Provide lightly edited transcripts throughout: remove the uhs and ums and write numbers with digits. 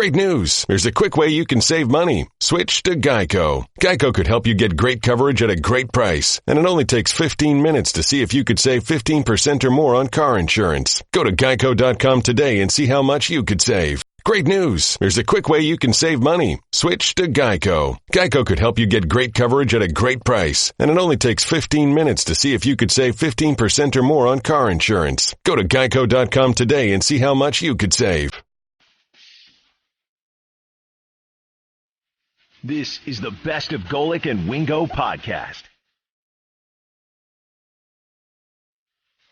Great news! There's a quick way you can save money. Switch to Geico. Geico could help you get great coverage at a great price, and it only takes 15 minutes to see if you could save 15% or more on car insurance. Go to geico.com today and see how much you could save. Great news! There's a quick way you can save money. Switch to Geico. Geico could help you get great coverage at a great price, and it only takes 15 minutes to see if you could save 15% or more on car insurance. Go to geico.com today and see how much you could save. This is the Best of Golic and Wingo podcast.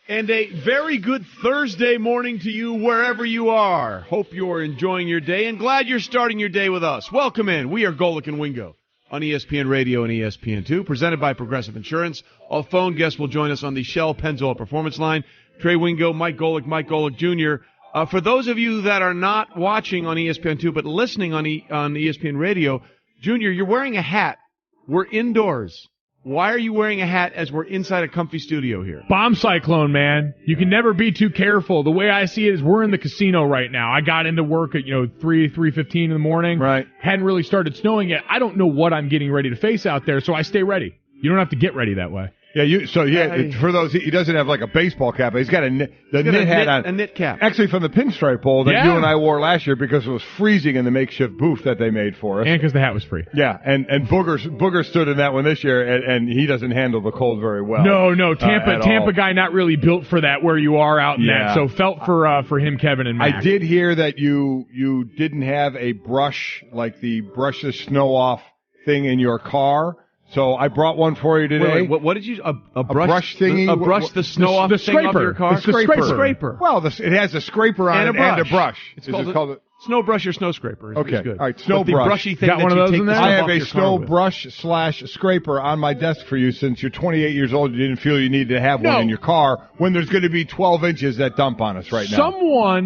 And a very good Thursday morning to you wherever you are. Hope you're enjoying your day and glad you're starting your day with us. Welcome in. We are Golic and Wingo on ESPN Radio and ESPN2, presented by Progressive Insurance. All phone guests will join us on the Shell Pennzoil Performance Line. Trey Wingo, Mike Golic Jr. For those of you that are not watching on ESPN2 but listening on ESPN Radio, Junior, you're wearing a hat. We're indoors. Why are you wearing a hat as we're inside a comfy studio here? Bomb cyclone, man. You can never be too careful. The way I see it is we're in the casino right now. I got into work at, 3:15 in the morning. Right. Hadn't really started snowing yet. I don't know what I'm getting ready to face out there, so I stay ready. You don't have to get ready that way. Yeah, for those, he doesn't have like a baseball cap. He's got a knit hat on. A knit cap. Actually from the Pinstripe Bowl that you and I wore last year because it was freezing in the makeshift booth that they made for us. And because the hat was free. Yeah, and Booger stood in that one this year, and he doesn't handle the cold very well. No, Tampa guy not really built for that where you are out in that. So felt for him, Kevin, and Mac. I did hear that you didn't have a brush, like the brush the snow off thing in your car. So I brought one for you today. Wait, what did you? A brush thingy? A brush the snow off the thing off your car? The scraper. Well, it has a scraper on and it and a brush. It's called a snow brush or snow scraper. Okay. It's good. All right, snow the brush. brushy thing Got that one of you those take in the there? stuff I have off a your car snow with. brush/scraper on my desk for you since you're 28 years old. You didn't feel you needed to have one in your car when there's going to be 12 inches that dump on us right now.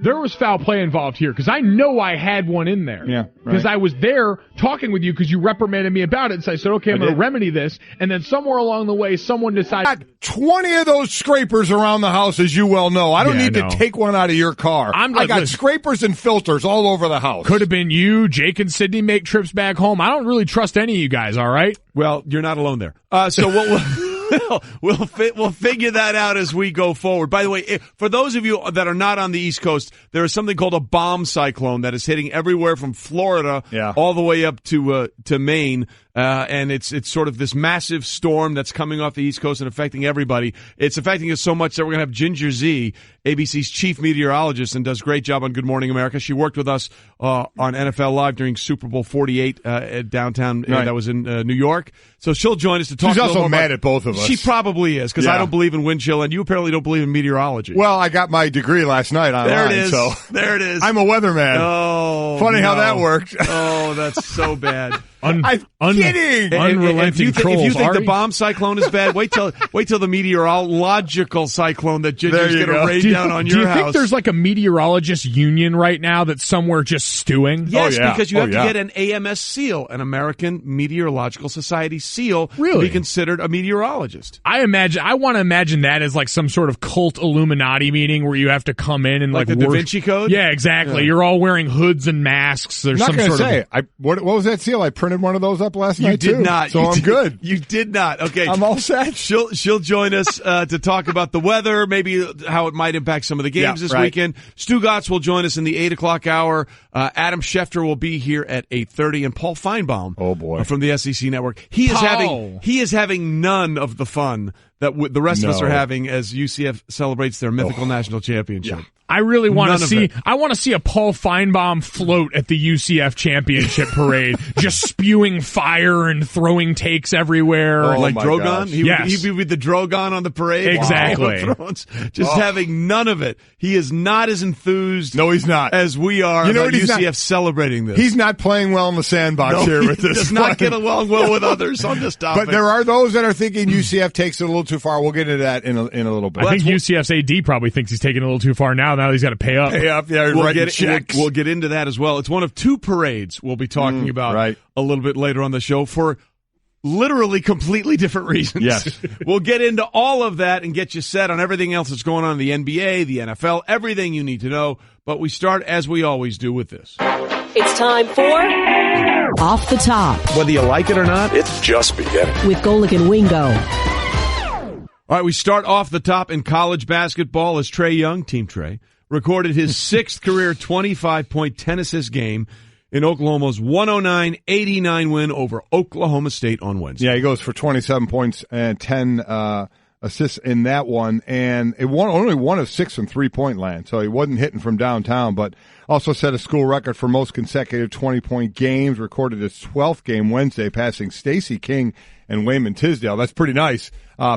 There was foul play involved here because I know I had one in there. Yeah, right. Because I was there talking with you because you reprimanded me about it. So I said, okay, I'm going to remedy this. And then somewhere along the way, someone decided. I got 20 of those scrapers around the house, as you well know. I don't need to take one out of your car. I got scrapers and filters all over the house. Could have been you. Jake and Sydney make trips back home. I don't really trust any of you guys, all right? Well, you're not alone there. So we'll figure that out as we go forward. By the way, for those of you that are not on the East Coast, there is something called a bomb cyclone that is hitting everywhere from Florida all the way up to Maine. And it's sort of this massive storm that's coming off the East Coast and affecting everybody. It's affecting us so much that we're going to have Ginger Z, ABC's chief meteorologist, and does a great job on Good Morning America. She worked with us on NFL Live during Super Bowl 48 at downtown. That was in New York. So she'll join us to talk. She's also mad at both of us. She probably is, because I don't believe in wind chill, and you apparently don't believe in meteorology. Well, I got my degree last night online. There it is. So there it is. I'm a weatherman. Oh, funny how that worked. Oh, that's so bad. I'm kidding. Unrelenting if you think the bomb cyclone is bad, wait till the meteorological cyclone that Ginger's going to rain down on your house. Do you think there's like a meteorologist union right now that's somewhere just stewing? Yes, because you have to get an AMS seal, an American Meteorological Society seal, to be considered a meteorologist. I want to imagine that as like some sort of cult Illuminati meeting where you have to come in and like the Da Vinci Code? Yeah, exactly. Yeah. You're all wearing hoods and masks. There's not going to say. What was that seal? I printed one of those up last night, too. You did not. So I'm good. You did not. Okay. I'm all set. She'll join us to talk about the weather, maybe how it might impact some of the games this weekend. Stugotz will join us in the 8 o'clock hour. Adam Schefter will be here at 8:30, and Paul Finebaum from the SEC Network. He is having none of the fun that the rest of us are having as UCF celebrates their mythical national championship. Yeah. I really want to see. I want to see a Paul Finebaum float at the UCF championship parade, just spewing fire and throwing takes everywhere, like Drogon. He'd be with the Drogon on the parade. Exactly. Just having none of it. He is not as enthused. No, he's not. As we are. You know what? UCF celebrating this. He's not playing well in the sandbox here with this. He does not get along well with others on this topic. But there are those that are thinking UCF takes it a little too far. We'll get into that in a little bit. I think UCF's AD probably thinks he's taking it a little too far now. Now he's got to pay up. Yeah, we'll get into that as well. It's one of two parades we'll be talking about a little bit later on the show for literally completely different reasons. Yes. We'll get into all of that and get you set on everything else that's going on in the NBA, the NFL, everything you need to know. But we start, as we always do, with this. It's time for Off the Top. Whether you like it or not, it's just beginning. With Golic and Wingo. All right, we start off the top in college basketball as Trae Young, Team Trae, recorded his sixth career 25-point 10-assist game in Oklahoma's 109-89 win over Oklahoma State on Wednesday. Yeah, he goes for 27 points and 10 assists in that one, and it only 1 of 6 from three-point land, so he wasn't hitting from downtown, but also set a school record for most consecutive 20-point games, recorded his 12th game Wednesday, passing Stacey King and Wayman Tisdale. That's pretty nice,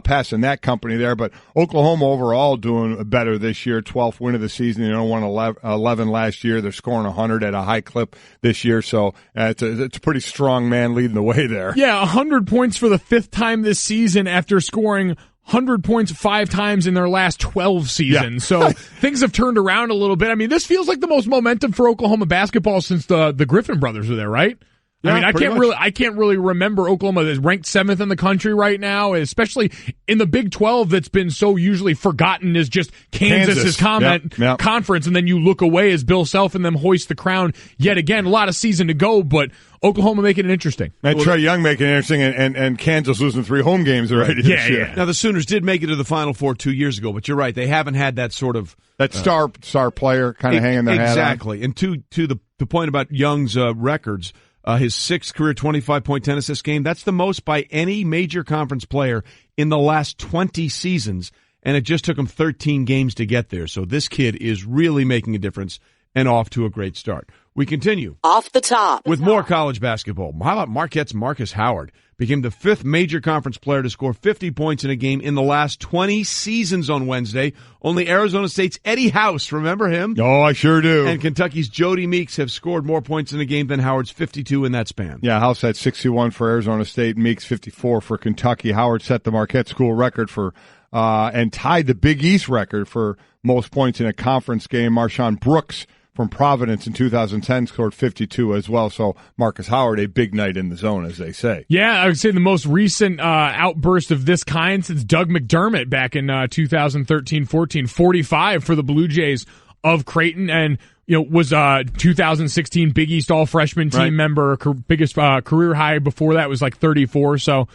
passing that company there, but Oklahoma overall doing better this year, 12th win of the season. Won 11 last year. They're scoring 100 at a high clip this year, so it's a pretty strong man leading the way there. Yeah, 100 points for the 5th time this season after scoring 100 points 5 times in their last 12 seasons. Yeah. So things have turned around a little bit. I mean, this feels like the most momentum for Oklahoma basketball since the Griffin brothers were there, right? Yeah, I mean, I can't really remember Oklahoma is ranked 7th in the country right now, especially in the Big 12 that's been so usually forgotten as just Kansas's conference, and then you look away as Bill Self and them hoist the crown yet again. A lot of season to go, but Oklahoma making it interesting. And Trae Young making it interesting, and Kansas losing 3 home games already this year. Yeah. Now, the Sooners did make it to the Final Four 2 years ago, but you're right. They haven't had that sort of... That star player kind of hanging their hat on. Exactly. And to the point about Young's records... his 6th career 25-point 10-assist game, that's the most by any major conference player in the last 20 seasons, and it just took him 13 games to get there. So this kid is really making a difference and off to a great start. We continue. Off the top. With more college basketball. How about Marquette's Marcus Howard? Became the 5th major conference player to score 50 points in a game in the last 20 seasons on Wednesday. Only Arizona State's Eddie House, remember him? Oh, I sure do. And Kentucky's Jody Meeks have scored more points in a game than Howard's 52 in that span. Yeah, House had 61 for Arizona State, Meeks 54 for Kentucky. Howard set the Marquette school record for and tied the Big East record for most points in a conference game. Marshawn Brooks from Providence in 2010 scored 52 as well. So Marcus Howard, a big night in the zone, as they say. Yeah, I would say the most recent outburst of this kind since Doug McDermott back in 2013-14, 45 for the Blue Jays of Creighton, and was 2016 Big East All-Freshman team member. Biggest career high before that was like 34. So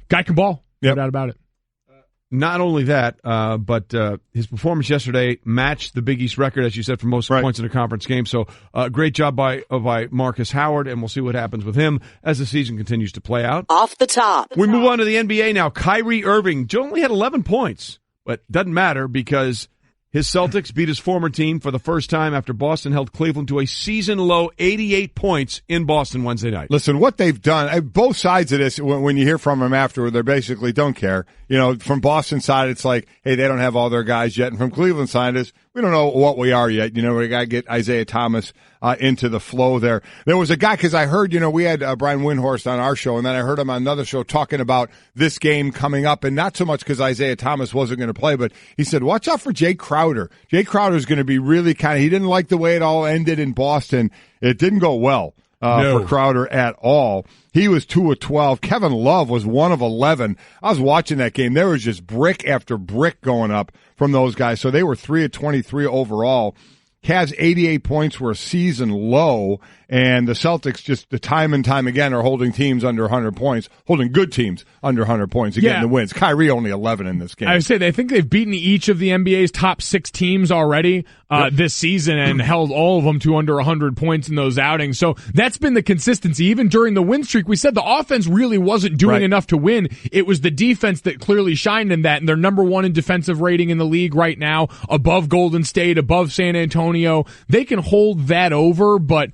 guy can ball, no doubt about it. Not only that, but his performance yesterday matched the Big East record, as you said, for most points in a conference game. So great job by Marcus Howard, and we'll see what happens with him as the season continues to play out. Off the top. We move on to the NBA now. Kyrie Irving only had 11 points, but doesn't matter because his Celtics beat his former team for the first time after Boston held Cleveland to a season-low 88 points in Boston Wednesday night. Listen, what they've done, both sides of this, when you hear from them afterward, they basically don't care. From Boston side, it's like, hey, they don't have all their guys yet. And from Cleveland side, we don't know what we are yet. We got to get Isaiah Thomas into the flow there. There was a guy, because I heard, we had Brian Windhorst on our show, and then I heard him on another show talking about this game coming up, and not so much because Isaiah Thomas wasn't going to play, but he said, watch out for Jay Crowder. Jay Crowder is going to be really he didn't like the way it all ended in Boston. It didn't go well for Crowder at all. He was 2 of 12. Kevin Love was 1 of 11. I was watching that game. There was just brick after brick going up from those guys. So they were 3 of 23 overall. Cavs 88 points were a season low, and the Celtics just the time and time again are holding teams under 100 points, holding good teams under 100 points, getting the wins. Kyrie only 11 in this game. I would say I think they've beaten each of the NBA's top 6 teams already this season and held all of them to under 100 points in those outings. So that's been the consistency. Even during the win streak, we said the offense really wasn't doing enough to win. It was the defense that clearly shined in that, and they're number 1 in defensive rating in the league right now, above Golden State, above San Antonio. They can hold that over, but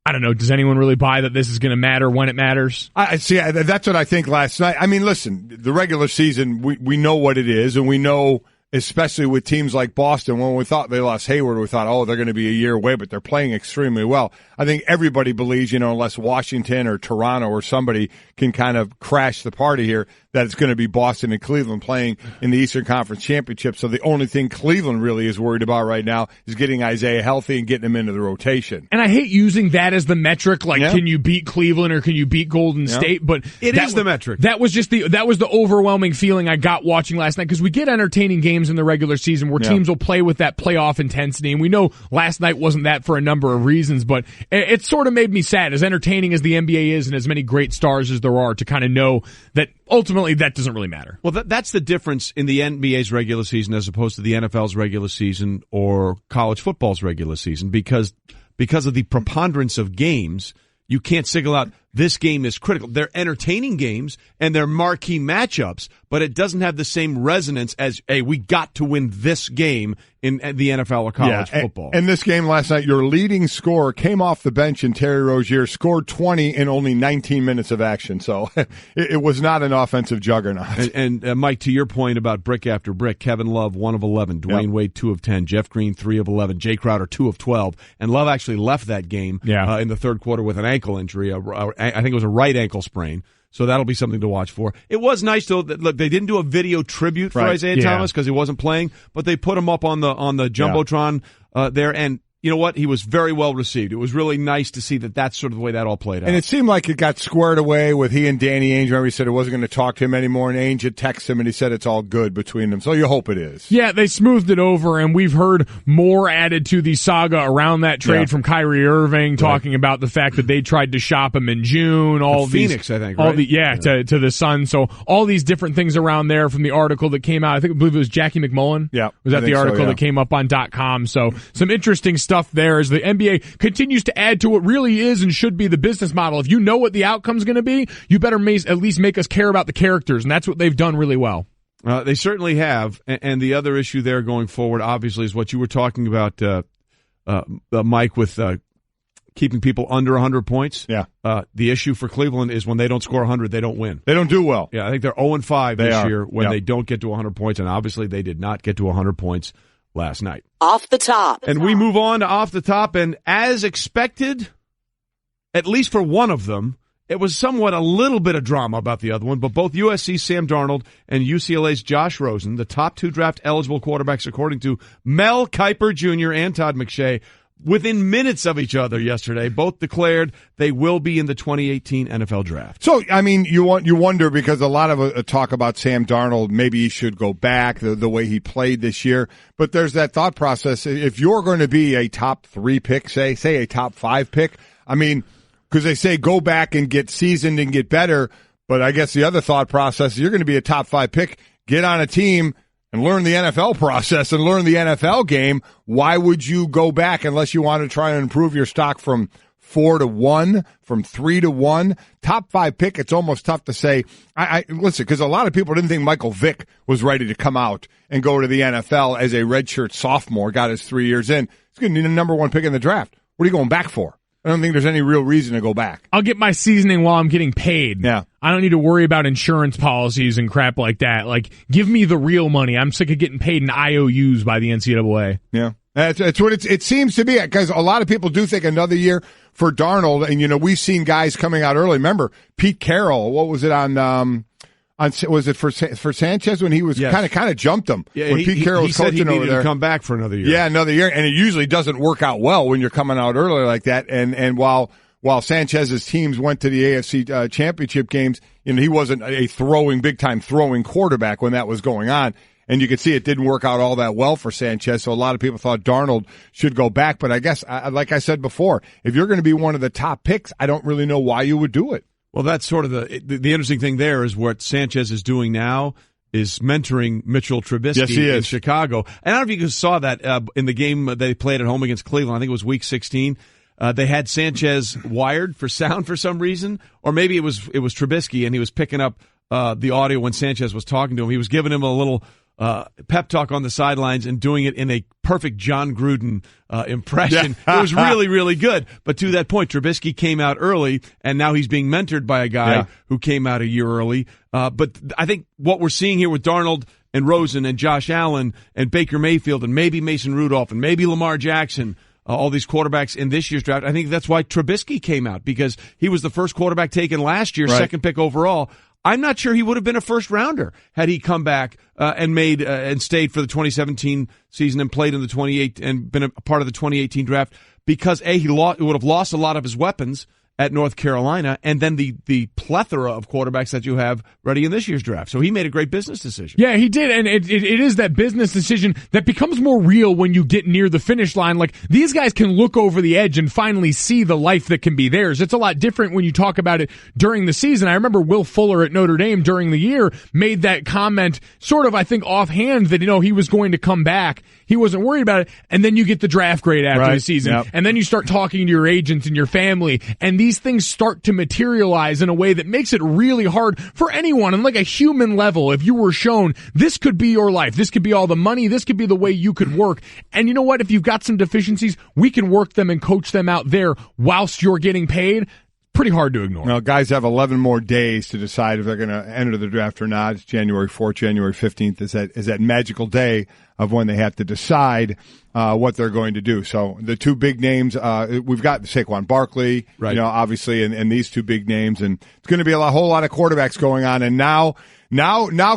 I don't know. Does anyone really buy that this is going to matter when it matters? I see. That's what I think last night. I mean, listen, the regular season, we know what it is, and we know, especially with teams like Boston, when we thought they lost Hayward, we thought, they're going to be a year away, but they're playing extremely well. I think everybody believes, unless Washington or Toronto or somebody can kind of crash the party here, that it's going to be Boston and Cleveland playing in the Eastern Conference Championship. So the only thing Cleveland really is worried about right now is getting Isaiah healthy and getting him into the rotation. And I hate using that as the metric, can you beat Cleveland or can you beat Golden State? But it is the metric. That was the overwhelming feeling I got watching last night, because we get entertaining games games in the regular season where teams will play with that playoff intensity. And we know last night wasn't that for a number of reasons, but it sort of made me sad, as entertaining as the NBA is and as many great stars as there are, to kind of know that ultimately that doesn't really matter. Well, that's the difference in the NBA's regular season as opposed to the NFL's regular season or college football's regular season, because of the preponderance of games, you can't single out this game is critical. They're entertaining games and they're marquee matchups, but it doesn't have the same resonance as, hey, we got to win this game in the NFL or college football. And this game last night, your leading scorer came off the bench in Terry Rozier, scored 20 in only 19 minutes of action. So it was not an offensive juggernaut. And Mike, to your point about brick after brick, Kevin Love, 1 of 11, Dwayne Wade, 2 of 10, Jeff Green, 3 of 11, Jay Crowder, 2 of 12. And Love actually left that game in the third quarter with an ankle injury. I think it was a right ankle sprain. So that'll be something to watch for. It was nice, though, that, look, they didn't do a video tribute for Isaiah Thomas because he wasn't playing, but they put him up on the Jumbotron there, and you know what? He was very well received. It was really nice to see that that's sort of the way that all played out. And it seemed like it got squared away with he and Danny Ainge. Remember, he said it wasn't going to talk to him anymore, and Ainge had texted him, and he said it's all good between them. So you hope it is. Yeah, they smoothed it over, and we've heard more added to the saga around that trade from Kyrie Irving, talking about the fact that they tried to shop him in June. Phoenix, I think, right? To the Sun. So all these different things around there from the article that came out. I believe it was Jackie McMullen. Yeah. Was that the article that came up on .com? So some interesting stuff there as the NBA continues to add to what really is and should be the business model. If you know what the outcome's going to be, you better at least make us care about the characters, and that's what they've done really well. They certainly have, and the other issue there going forward, obviously, is what you were talking about, Mike, with keeping people under 100 points. Yeah. The issue for Cleveland is when they don't score 100, they don't win. They don't do well. Yeah, I think they're 0-5 this year when they don't get to 100 points, and obviously they did not get to 100 points last night. Off the top. And we move on to Off the Top, and as expected, at least for one of them, it was somewhat a little bit of drama about the other one, but both USC's Sam Darnold and UCLA's Josh Rosen, the top 2 draft-eligible quarterbacks according to Mel Kiper Jr. and Todd McShay, within minutes of each other yesterday, both declared they will be in the 2018 NFL Draft. So, I mean, you wonder, because a lot of talk about Sam Darnold, maybe he should go back the way he played this year. But there's that thought process. If you're going to be a top 3 pick, say a top 5 pick, I mean, because they say go back and get seasoned and get better. But I guess the other thought process is you're going to be a top 5 pick, get on a team and learn the NFL process and learn the NFL game. Why would you go back unless you want to try and improve your stock from 4 to 1, from 3 to 1? Top 5 pick, it's almost tough to say. I listen, because a lot of people didn't think Michael Vick was ready to come out and go to the NFL as a redshirt sophomore, got his 3 years in. He's going to need a number 1 pick in the draft. What are you going back for? I don't think there's any real reason to go back. I'll get my seasoning while I'm getting paid. Yeah. I don't need to worry about insurance policies and crap like that. Like, give me the real money. I'm sick of getting paid in IOUs by the NCAA. Yeah. That's what it seems to be, because a lot of people do think another year for Darnold. And, we've seen guys coming out early. Remember, Pete Carroll, what was it was it for Sanchez when he was kind of jumped him? Yeah, when Pete Carroll was coaching over there. To come back for another year. Yeah, another year. And it usually doesn't work out well when you're coming out early like that. And while Sanchez's teams went to the AFC championship games, he wasn't a big time throwing quarterback when that was going on. And you could see it didn't work out all that well for Sanchez. So a lot of people thought Darnold should go back. But I guess, like I said before, if you're going to be one of the top picks, I don't really know why you would do it. Well, that's sort of the interesting thing there is what Sanchez is doing now is mentoring Mitchell Trubisky in Chicago. And I don't know if you saw that in the game they played at home against Cleveland. I think it was week 16. They had Sanchez wired for sound for some reason, or maybe it was Trubisky, and he was picking up the audio when Sanchez was talking to him. He was giving him a little pep talk on the sidelines and doing it in a perfect John Gruden impression. It was really, really good. But to that point, Trubisky came out early, and now he's being mentored by a guy who came out a year early. But I think what we're seeing here with Darnold and Rosen and Josh Allen and Baker Mayfield and maybe Mason Rudolph and maybe Lamar Jackson, all these quarterbacks in this year's draft, I think that's why Trubisky came out, because he was the first quarterback taken last year, second pick overall. I'm not sure he would have been a first rounder had he come back and made and stayed for the 2017 season and played in the 28 and been a part of the 2018 draft, because he would have lost a lot of his weapons, at North Carolina, and then the plethora of quarterbacks that you have ready in this year's draft. So he made a great business decision. Yeah, he did, and it is that business decision that becomes more real when you get near the finish line. Like, these guys can look over the edge and finally see the life that can be theirs. It's a lot different when you talk about it during the season. I remember Will Fuller at Notre Dame during the year made that comment sort of, I think, offhand that, he was going to come back. He wasn't worried about it, and then you get the draft grade after the season, and then you start talking to your agents and your family, and these things start to materialize in a way that makes it really hard for anyone on like a human level. If you were shown this could be your life, this could be all the money, this could be the way you could work, and you know what, if you've got some deficiencies, we can work them and coach them out there whilst you're getting paid. Pretty hard to ignore. Well, guys have 11 more days to decide if they're going to enter the draft or not. It's January 4th, January 15th is that magical day of when they have to decide what they're going to do. So the two big names, we've got Saquon Barkley, obviously, and these two big names, and it's going to be a whole lot of quarterbacks going on. And now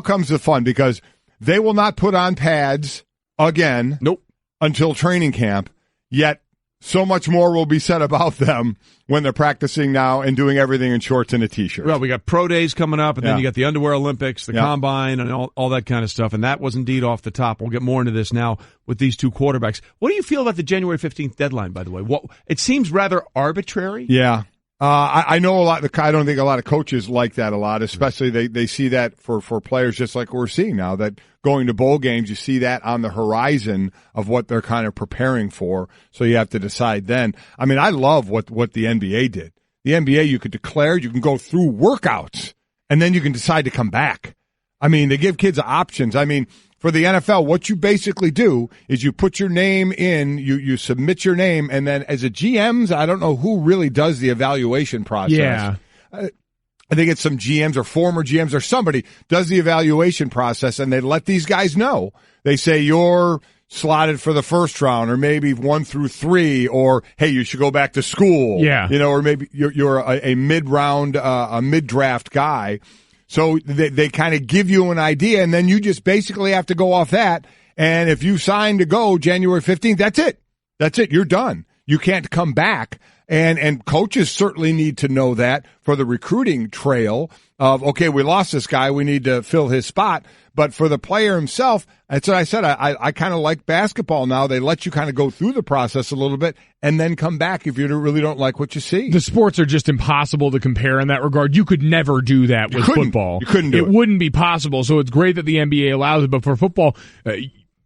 comes the fun, because they will not put on pads again. Nope. Until training camp. Yet so much more will be said about them when they're practicing now and doing everything in shorts and a T-shirt. Well, we got pro days coming up, and then you got the Underwear Olympics, the Combine, and all that kind of stuff. And that was indeed off the top. We'll get more into this now with these two quarterbacks. What do you feel about the January 15th deadline, by the way? It seems rather arbitrary. Yeah. I know a lot. I don't think a lot of coaches like that a lot, especially they see that for players, just like we're seeing now, that going to bowl games, you see that on the horizon of what they're kind of preparing for. So you have to decide then. I mean, I love what the NBA did. The NBA, you could declare, you can go through workouts, and then you can decide to come back. I mean, they give kids options. I mean, for the NFL, what you basically do is you put your name in, you submit your name, and then as a GMs, I don't know who really does the evaluation process. Yeah. I think it's some GMs or former GMs or somebody does the evaluation process, and they let these guys know. They say you're slotted for the first round, or maybe 1 through 3, or hey, you should go back to school. Yeah. Or maybe you're a mid-round, a mid-draft guy. So they kind of give you an idea, and then you just basically have to go off that. And if you sign to go January 15th, that's it. That's it. You're done. You can't come back. And coaches certainly need to know that for the recruiting trail of, okay, we lost this guy, we need to fill his spot. But for the player himself, that's what I said. I kind of like basketball now. They let you kind of go through the process a little bit and then come back if you really don't like what you see. The sports are just impossible to compare in that regard. You could never do that with football. You couldn't do it. It wouldn't be possible. So it's great that the NBA allows it. But for football,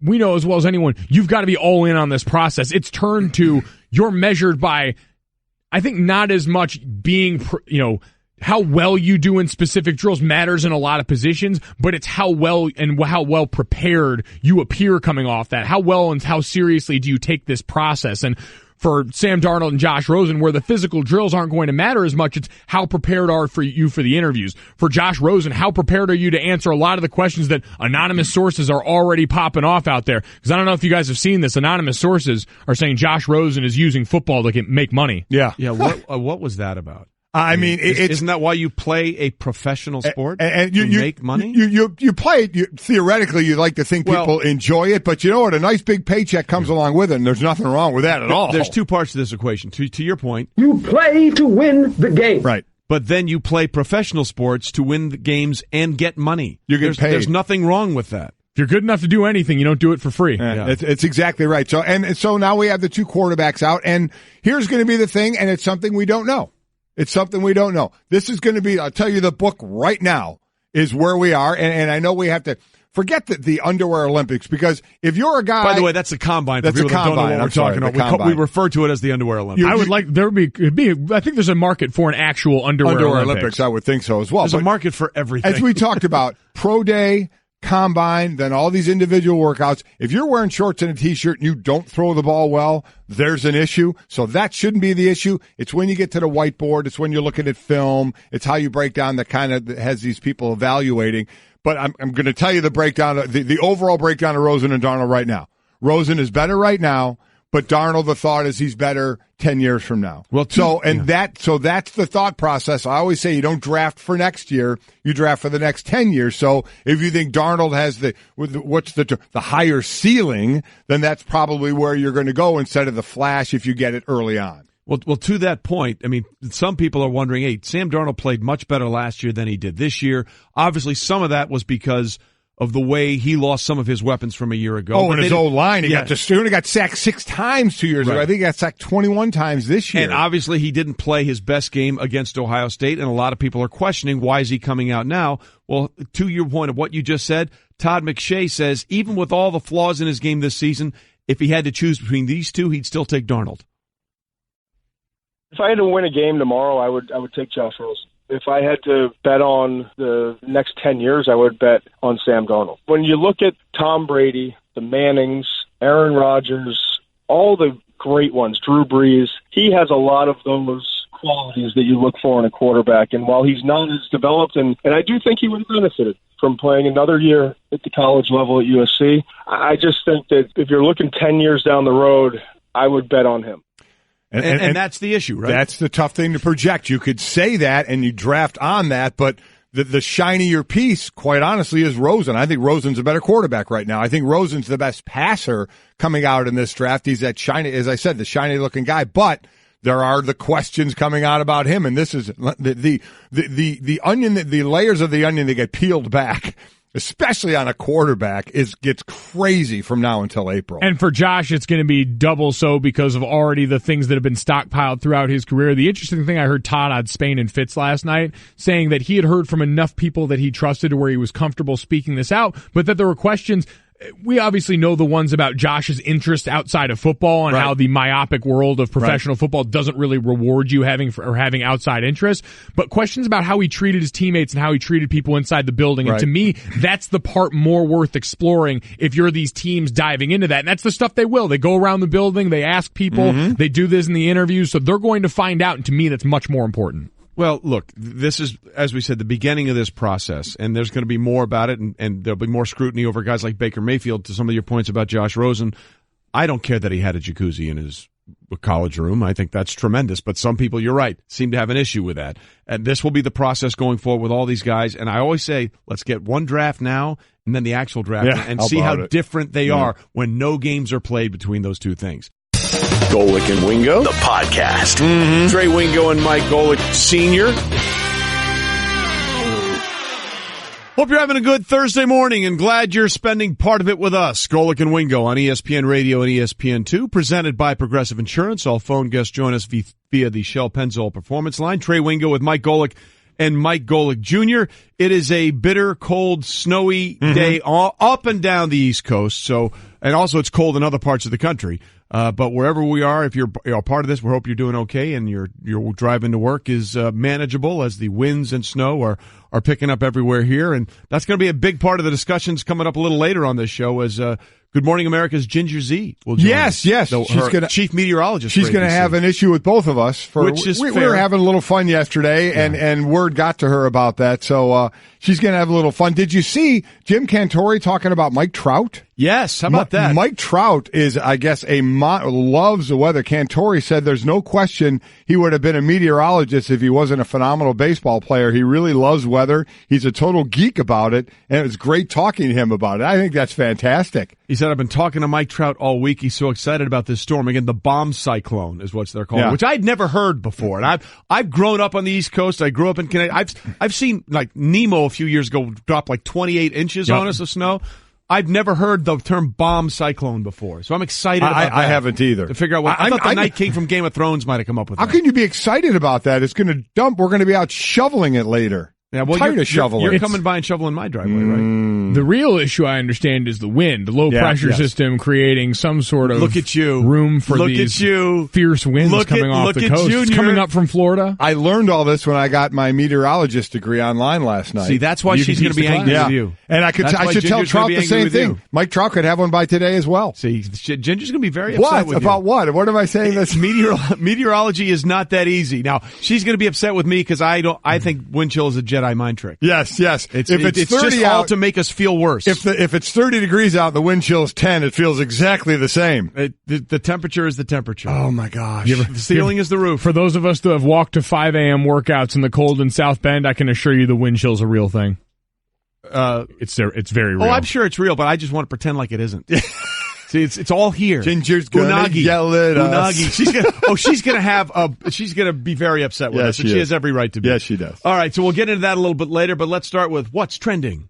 we know as well as anyone, you've got to be all in on this process. It's turned to you're measured by, I think, not as much being, how well you do in specific drills matters in a lot of positions, but it's how well prepared you appear coming off that. How well and how seriously do you take this process? And for Sam Darnold and Josh Rosen, where the physical drills aren't going to matter as much, it's how prepared are you for the interviews. For Josh Rosen, how prepared are you to answer a lot of the questions that anonymous sources are already popping off out there? Because I don't know if you guys have seen this. Anonymous sources are saying Josh Rosen is using football to make money. Yeah. Yeah. What was that about? I mean, isn't that why you play a professional sport? And you make money? You play it. Theoretically, you like to think people enjoy it, but you know what? A nice big paycheck comes along with it, and there's nothing wrong with that at all. There's two parts to this equation. To your point, you play to win the game, right? But then you play professional sports to win the games and get money. You get paid. There's nothing wrong with that. If you're good enough to do anything, you don't do it for free. Yeah. It's exactly right. So now we have the two quarterbacks out, and here's going to be the thing, and it's something we don't know. It's something we don't know. This is going to be, I'll tell you, the book right now is where we are. And I know we have to forget the Underwear Olympics, because if you're a guy. By the way, that's the Combine. That's the Combine. Don't know what we're talking about. We refer to it as the Underwear Olympics. I think there's a market for an actual Underwear Olympics. I would think so as well. There's a market for everything. As we talked about, Pro Day, Combine, then all these individual workouts. If you're wearing shorts and a T-shirt and you don't throw the ball well, there's an issue. So that shouldn't be the issue. It's when you get to the whiteboard. It's when you're looking at film. It's how you break down that kind of has these people evaluating. But I'm going to tell you the breakdown, the overall breakdown of Rosen and Darnold right now. Rosen is better right now, but Darnold, the thought is he's better 10 years from now. So that's the thought process. I always say you don't draft for next year, you draft for the next 10 years. So if you think Darnold has the higher ceiling, then that's probably where you're going to go instead of the flash if you get it early on. Well, to that point, I mean, some people are wondering, hey, Sam Darnold played much better last year than he did this year. Obviously, some of that was because of the way he lost some of his weapons from a year ago. Oh, and his old line. He only got sacked 6 times 2 years ago. I think he got sacked 21 times this year. And obviously he didn't play his best game against Ohio State, and a lot of people are questioning why is he coming out now. Well, to your point of what you just said, Todd McShay says even with all the flaws in his game this season, if he had to choose between these two, he'd still take Darnold. If I had to win a game tomorrow, I would take Josh Rosen. If I had to bet on the next 10 years, I would bet on Sam Darnold. When you look at Tom Brady, the Mannings, Aaron Rodgers, all the great ones, Drew Brees, he has a lot of those qualities that you look for in a quarterback. And while he's not as developed, and I do think he would have benefited from playing another year at the college level at USC, I just think that if you're looking 10 years down the road, I would bet on him. And that's the issue, right? That's the tough thing to project. You could say that and you draft on that, but the shinier piece, quite honestly, is Rosen. I think Rosen's a better quarterback right now. I think Rosen's the best passer coming out in this draft. He's that shiny, as I said, the shiny-looking guy, but there are the questions coming out about him, and this is the onion, the layers of the onion that get peeled back, especially on a quarterback, gets crazy from now until April. And for Josh, it's going to be double so because of already the things that have been stockpiled throughout his career. The interesting thing I heard Todd on Spain and Fitz last night saying that he had heard from enough people that he trusted to where he was comfortable speaking this out, but that there were questions. We obviously know the ones about Josh's interest outside of football and how the myopic world of professional football doesn't really reward you having outside interest, but questions about how he treated his teammates and how he treated people inside the building. And to me, that's the part more worth exploring if you're these teams diving into that. And that's the stuff they will. They go around the building, they ask people, they do this in the interviews, so they're going to find out. And to me, that's much more important. Well, look, this is, as we said, the beginning of this process, and there's going to be more about it, and there'll be more scrutiny over guys like Baker Mayfield. To some of your points about Josh Rosen, I don't care that he had a jacuzzi in his college room. I think that's tremendous, but some people, you're right, seem to have an issue with that. And this will be the process going forward with all these guys, and I always say, let's get one draft now, and then the actual draft, and see how different they are when no games are played between those two things. Golic and Wingo, the podcast. Trey Wingo and Mike Golic Sr. Hope you're having a good Thursday morning and glad you're spending part of it with us. Golic and Wingo on ESPN Radio and ESPN2, presented by Progressive Insurance. All phone guests join us via the Shell Pennzoil Performance Line. Trey Wingo with Mike Golic and Mike Golic Jr. It is a bitter, cold, snowy day up and down the East Coast. And also it's cold in other parts of the country. But wherever we are, if you're part of this, we hope you're doing okay and your driving to work is manageable as the winds and snow are picking up everywhere here. And that's going to be a big part of the discussions coming up a little later on this show as Good Morning America's Ginger Z will join us. Yes. So she's chief meteorologist. She's going to have an issue with both of us. Which is we fair. were having a little fun yesterday, and word got to her about that. So she's going to have a little fun. Did you see Jim Cantore talking about Mike Trout? Yes, how about that? Mike Trout is, I guess, loves the weather. Cantore said there's no question he would have been a meteorologist if he wasn't a phenomenal baseball player. He really loves weather. He's a total geek about it, and it was great talking to him about it. I think that's fantastic. He said, I've been talking to Mike Trout all week. He's so excited about this storm. Again, the bomb cyclone is what they're calling it, which I'd never heard before. And I've grown up on the East Coast. I grew up in Connecticut. I've seen, like, Nemo a few years ago drop like 28 inches on us of snow. I've never heard the term bomb cyclone before, so I'm excited about that. I haven't either. To figure out what I thought the Night King from Game of Thrones might have come up with. How can you be excited about that? It's going to dump. We're going to be out shoveling it later. Yeah, well, tired of shoveling. You're coming by and shoveling my driveway, right? The real issue, I understand, is the wind. The low-pressure system creating some sort of room for these fierce winds coming off the coast. It's coming up from Florida. I learned all this when I got my meteorologist degree online last night. See, that's why she's going to be angry with you. And I should tell Trout the same thing. Mike Trout could have one by today as well. See, Ginger's going to be very upset with you. About what? What am I saying? That's meteorology is not that easy. Now, she's going to be upset with me because I think wind chill is a Jedi mind trick. Yes. It's just all to make us feel worse. If it's 30 degrees out and the wind chill is 10, it feels exactly the same. The temperature is the temperature. Oh, my gosh. The ceiling is the roof. For those of us that have walked to 5 a.m. workouts in the cold in South Bend, I can assure you the wind chill's a real thing. It's very real. Oh, I'm sure it's real, but I just want to pretend like it isn't. See, it's all here. Ginger's gonna yell at us. She's gonna be very upset with us, and she has every right to be. Yes, she does. All right, so we'll get into that a little bit later, but let's start with what's trending.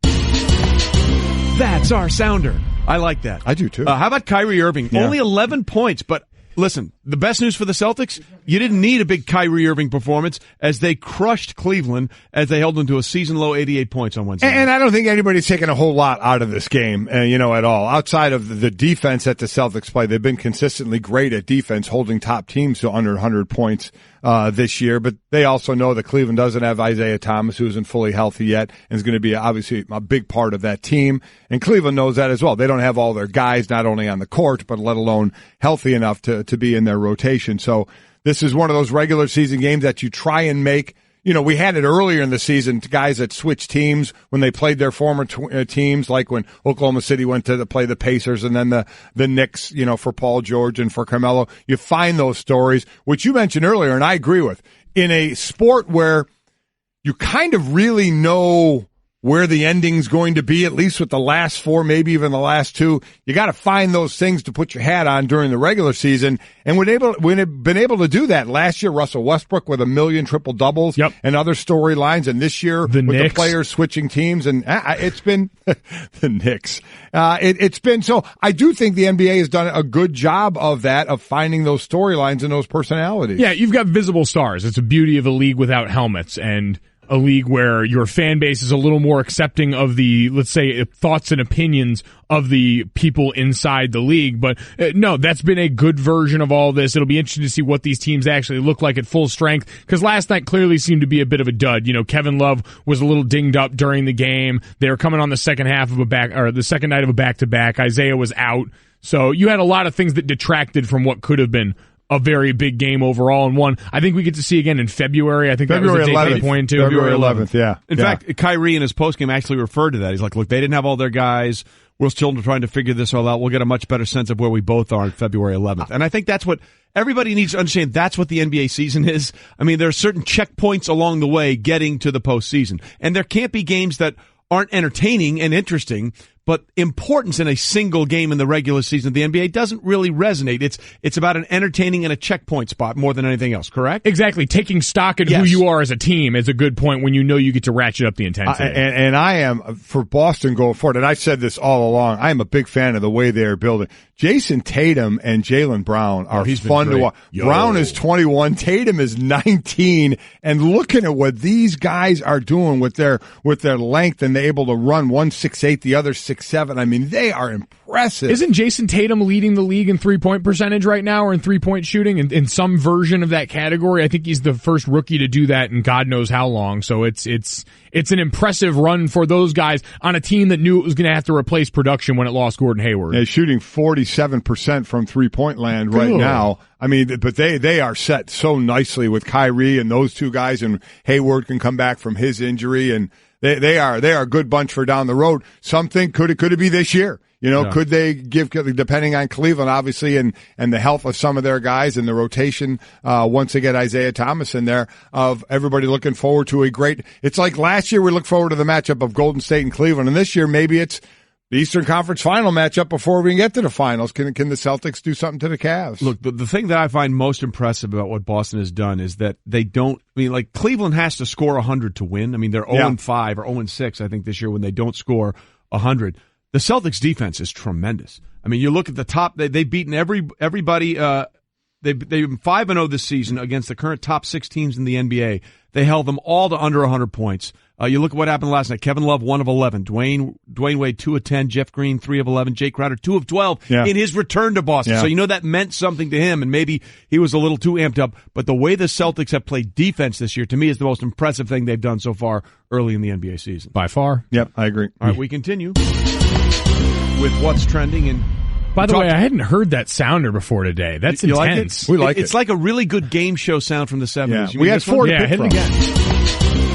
That's our sounder. I like that. I do too. How about Kyrie Irving? Yeah. Only 11 points, but listen, the best news for the Celtics, you didn't need a big Kyrie Irving performance as they crushed Cleveland as they held them to a season-low 88 points on Wednesday. And I don't think anybody's taken a whole lot out of this game, at all. Outside of the defense that the Celtics play, they've been consistently great at defense, holding top teams to under 100 points this year. But they also know that Cleveland doesn't have Isaiah Thomas, who isn't fully healthy yet, and is going to be obviously a big part of that team. And Cleveland knows that as well. They don't have all their guys, not only on the court, but let alone healthy enough to be in their rotation. So this is one of those regular season games that you try and make. We had it earlier in the season, guys that switched teams when they played their former teams, like when Oklahoma City went to play the Pacers and then the Knicks, for Paul George and for Carmelo. You find those stories, which you mentioned earlier, and I agree with. In a sport where you kind of really know where the ending's going to be, at least with the last four, maybe even the last two. You got to find those things to put your hat on during the regular season. And we've been able to do that. Last year, Russell Westbrook with 1 million triple-doubles and other storylines. And this year, with the players switching teams. And it's been the Knicks. It's been so. I do think the NBA has done a good job of that, of finding those storylines and those personalities. Yeah, you've got visible stars. It's a beauty of a league without helmets. And a league where your fan base is a little more accepting of the, let's say, thoughts and opinions of the people inside the league. But no, that's been a good version of all this. It'll be interesting to see what these teams actually look like at full strength, because last night clearly seemed to be a bit of a dud. Kevin Love was a little dinged up during the game. They were coming on the second night of a back-to-back. Isaiah was out. So you had a lot of things that detracted from what could have been a very big game overall, and one I think we get to see again in February. I think February that was the date 11th. they pointed to. February 11th, yeah. In fact, Kyrie in his postgame actually referred to that. He's like, look, they didn't have all their guys. We're still trying to figure this all out. We'll get a much better sense of where we both are on February 11th. And I think that's what everybody needs to understand. That's what the NBA season is. I mean, there are certain checkpoints along the way getting to the postseason. And there can't be games that aren't entertaining and interesting, but importance in a single game in the regular season of the NBA doesn't really resonate. It's about an entertaining and a checkpoint spot more than anything else, correct? Exactly. Taking stock in who you are as a team is a good point when you know you get to ratchet up the intensity. And I am, for Boston going forward, and I've said this all along, I am a big fan of the way they're building. Jason Tatum and Jaylen Brown are fun to watch. Brown is 21, Tatum is 19, and looking at what these guys are doing with their length, and they're able to run 1.68, the other 6'7". I mean, they are impressive. Isn't Jason Tatum leading the league in 3-point percentage right now, or in 3-point shooting in some version of that category? I think he's the first rookie to do that in God knows how long. So it's an impressive run for those guys on a team that knew it was going to have to replace production when it lost Gordon Hayward. They're shooting 47% from 3-point land right now. I mean, but they are set so nicely with Kyrie and those two guys, and Hayward can come back from his injury, and they are a good bunch for down the road. Something could it be this year? Could they give, depending on Cleveland, obviously, and the health of some of their guys and the rotation, once they get Isaiah Thomas in there, of everybody looking forward to it's like last year we looked forward to the matchup of Golden State and Cleveland, and this year maybe it's the Eastern Conference final matchup before we can get to the finals. Can the Celtics do something to the Cavs? Look, the thing that I find most impressive about what Boston has done is that they don't, Cleveland has to score 100 to win. I mean, they're 0-5 or 0-6, I think, this year when they don't score 100. The Celtics defense is tremendous. I mean, you look at the top, they've beaten everybody, they've been 5-0 this season against the current top 6 teams in the NBA. They held them all to under 100 points. You look at what happened last night. Kevin Love, 1 of 11. Dwayne Wade, 2 of 10. Jeff Green, 3 of 11. Jake Crowder, 2 of 12 in his return to Boston. Yeah. So that meant something to him, and maybe he was a little too amped up. But the way the Celtics have played defense this year, to me, is the most impressive thing they've done so far early in the NBA season. By far. Yep, I agree. All right, we continue with what's trending. And by the way, I hadn't heard that sounder before today. That's you intense. Like it? We like it. It's like a really good game show sound from the 70s. Yeah. We had 4 to pick from.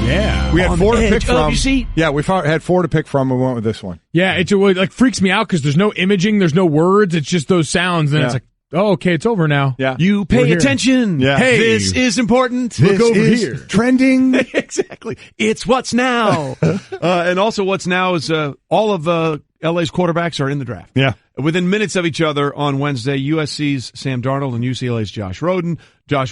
Yeah. We had 4 to pick from. We had 4 to pick from. We went with this one. Yeah, it freaks me out because there's no imaging, there's no words. It's just those sounds, and it's like, oh, okay, it's over now. Yeah. You pay attention. Yeah. Hey, this is important. Look over here. Trending. Exactly. It's what's now. And also what's now is all of LA's quarterbacks are in the draft. Yeah. within minutes of each other on Wednesday, USC's Sam Darnold and UCLA's Josh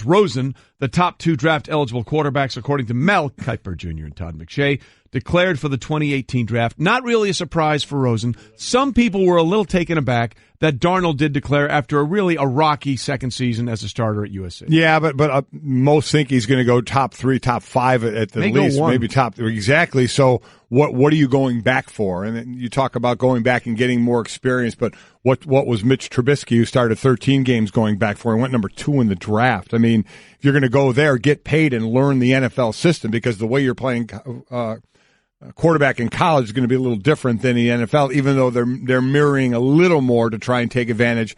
Rosen, the top 2 draft-eligible quarterbacks, according to Mel Kiper Jr. and Todd McShay, declared for the 2018 draft. Not really a surprise for Rosen. Some people were a little taken aback that Darnold did declare after a rocky second season as a starter at USC. Yeah, but most think he's going to go top 3, top 5 at the least, maybe top 3. Exactly. So what are you going back for? And then you talk about going back and getting more experience, but what was Mitch Trubisky, who started 13 games, going back for? He went number 2 in the draft. I mean, if you're going to go there, get paid and learn the NFL system, because the way you're playing quarterback in college is going to be a little different than the NFL, even though they're mirroring a little more to try and take advantage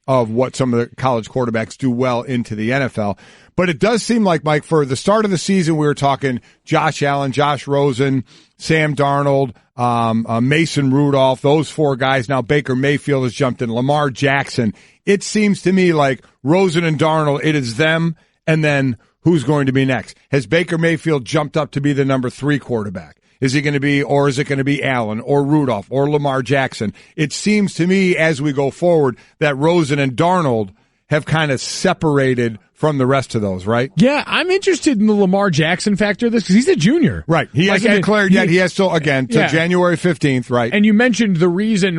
of what some of the college quarterbacks do well into the NFL. But it does seem like, Mike, for the start of the season, we were talking Josh Allen, Josh Rosen, Sam Darnold, Mason Rudolph, those 4 guys. Now Baker Mayfield has jumped in, Lamar Jackson. It seems to me like Rosen and Darnold, it is them, and then who's going to be next? Has Baker Mayfield jumped up to be the number 3 quarterback? Is he going to be, or is it going to be Allen or Rudolph or Lamar Jackson? It seems to me as we go forward that Rosen and Darnold have kind of separated from the rest of those, right? Yeah, I'm interested in the Lamar Jackson factor of this, because he's a junior. Right. He hasn't declared yet. He has till January 15th, right? And you mentioned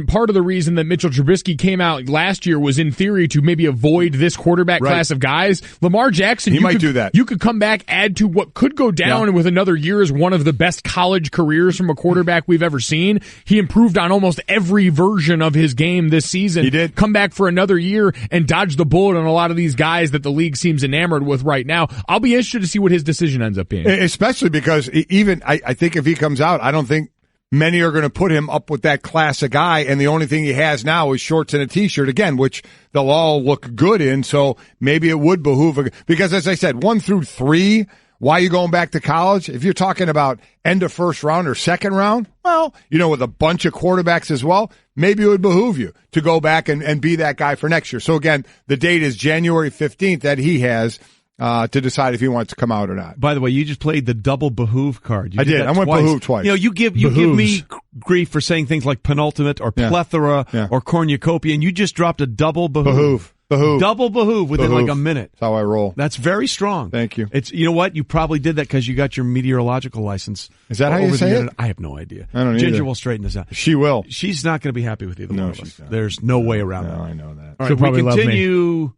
part of the reason that Mitchell Trubisky came out last year was in theory to maybe avoid this quarterback class of guys. Lamar Jackson, he might do that. You could come back, add to what could go down with another year as one of the best college careers from a quarterback we've ever seen. He improved on almost every version of his game this season. He did. Come back for another year and dodge the bullet on a lot of these guys that the league seems enamored with right now. I'll be interested to see what his decision ends up being. Especially because even I think if he comes out, I don't think many are going to put him up with that class of guy, and the only thing he has now is shorts and a T-shirt, again, which they'll all look good in, so maybe it would behoove, because as I said, 1 through 3, why are you going back to college? If you're talking about end of first round or second round, well, with a bunch of quarterbacks as well, maybe it would behoove you to go back and be that guy for next year. So again, the date is January 15th that he has to decide if he wants to come out or not. By the way, you just played the double behoove card. I did. I went behoove twice. You give me grief for saying things like penultimate or plethora or cornucopia, and you just dropped a double behoove. Double behoove within like a minute. That's how I roll. That's very strong. Thank you. You know what? You probably did that because you got your meteorological license. Is that how you say it? I have no idea. I don't either. Ginger will straighten this out. She will. She's not going to be happy with either one of us. There's no way around that. I know that. All right, we continue.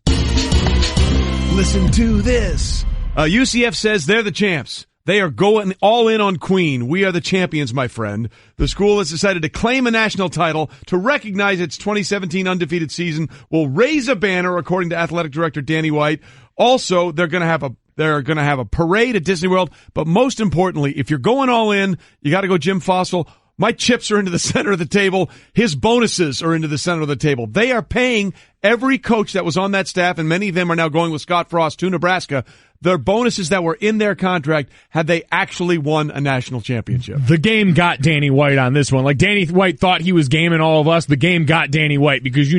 Listen to this. UCF says they're the champs. They are going all in on Queen. We are the champions, my friend. The school has decided to claim a national title to recognize its 2017 undefeated season. Will raise a banner, according to athletic director Danny White. Also, they're going to have a parade at Disney World. But most importantly, if you're going all in, you got to go Jim Fossil. My chips are into the center of the table. His bonuses are into the center of the table. They are paying every coach that was on that staff, and many of them are now going with Scott Frost to Nebraska, their bonuses that were in their contract had they actually won a national championship. The game got Danny White on this one. Like Danny White thought he was gaming all of us. The game got Danny White because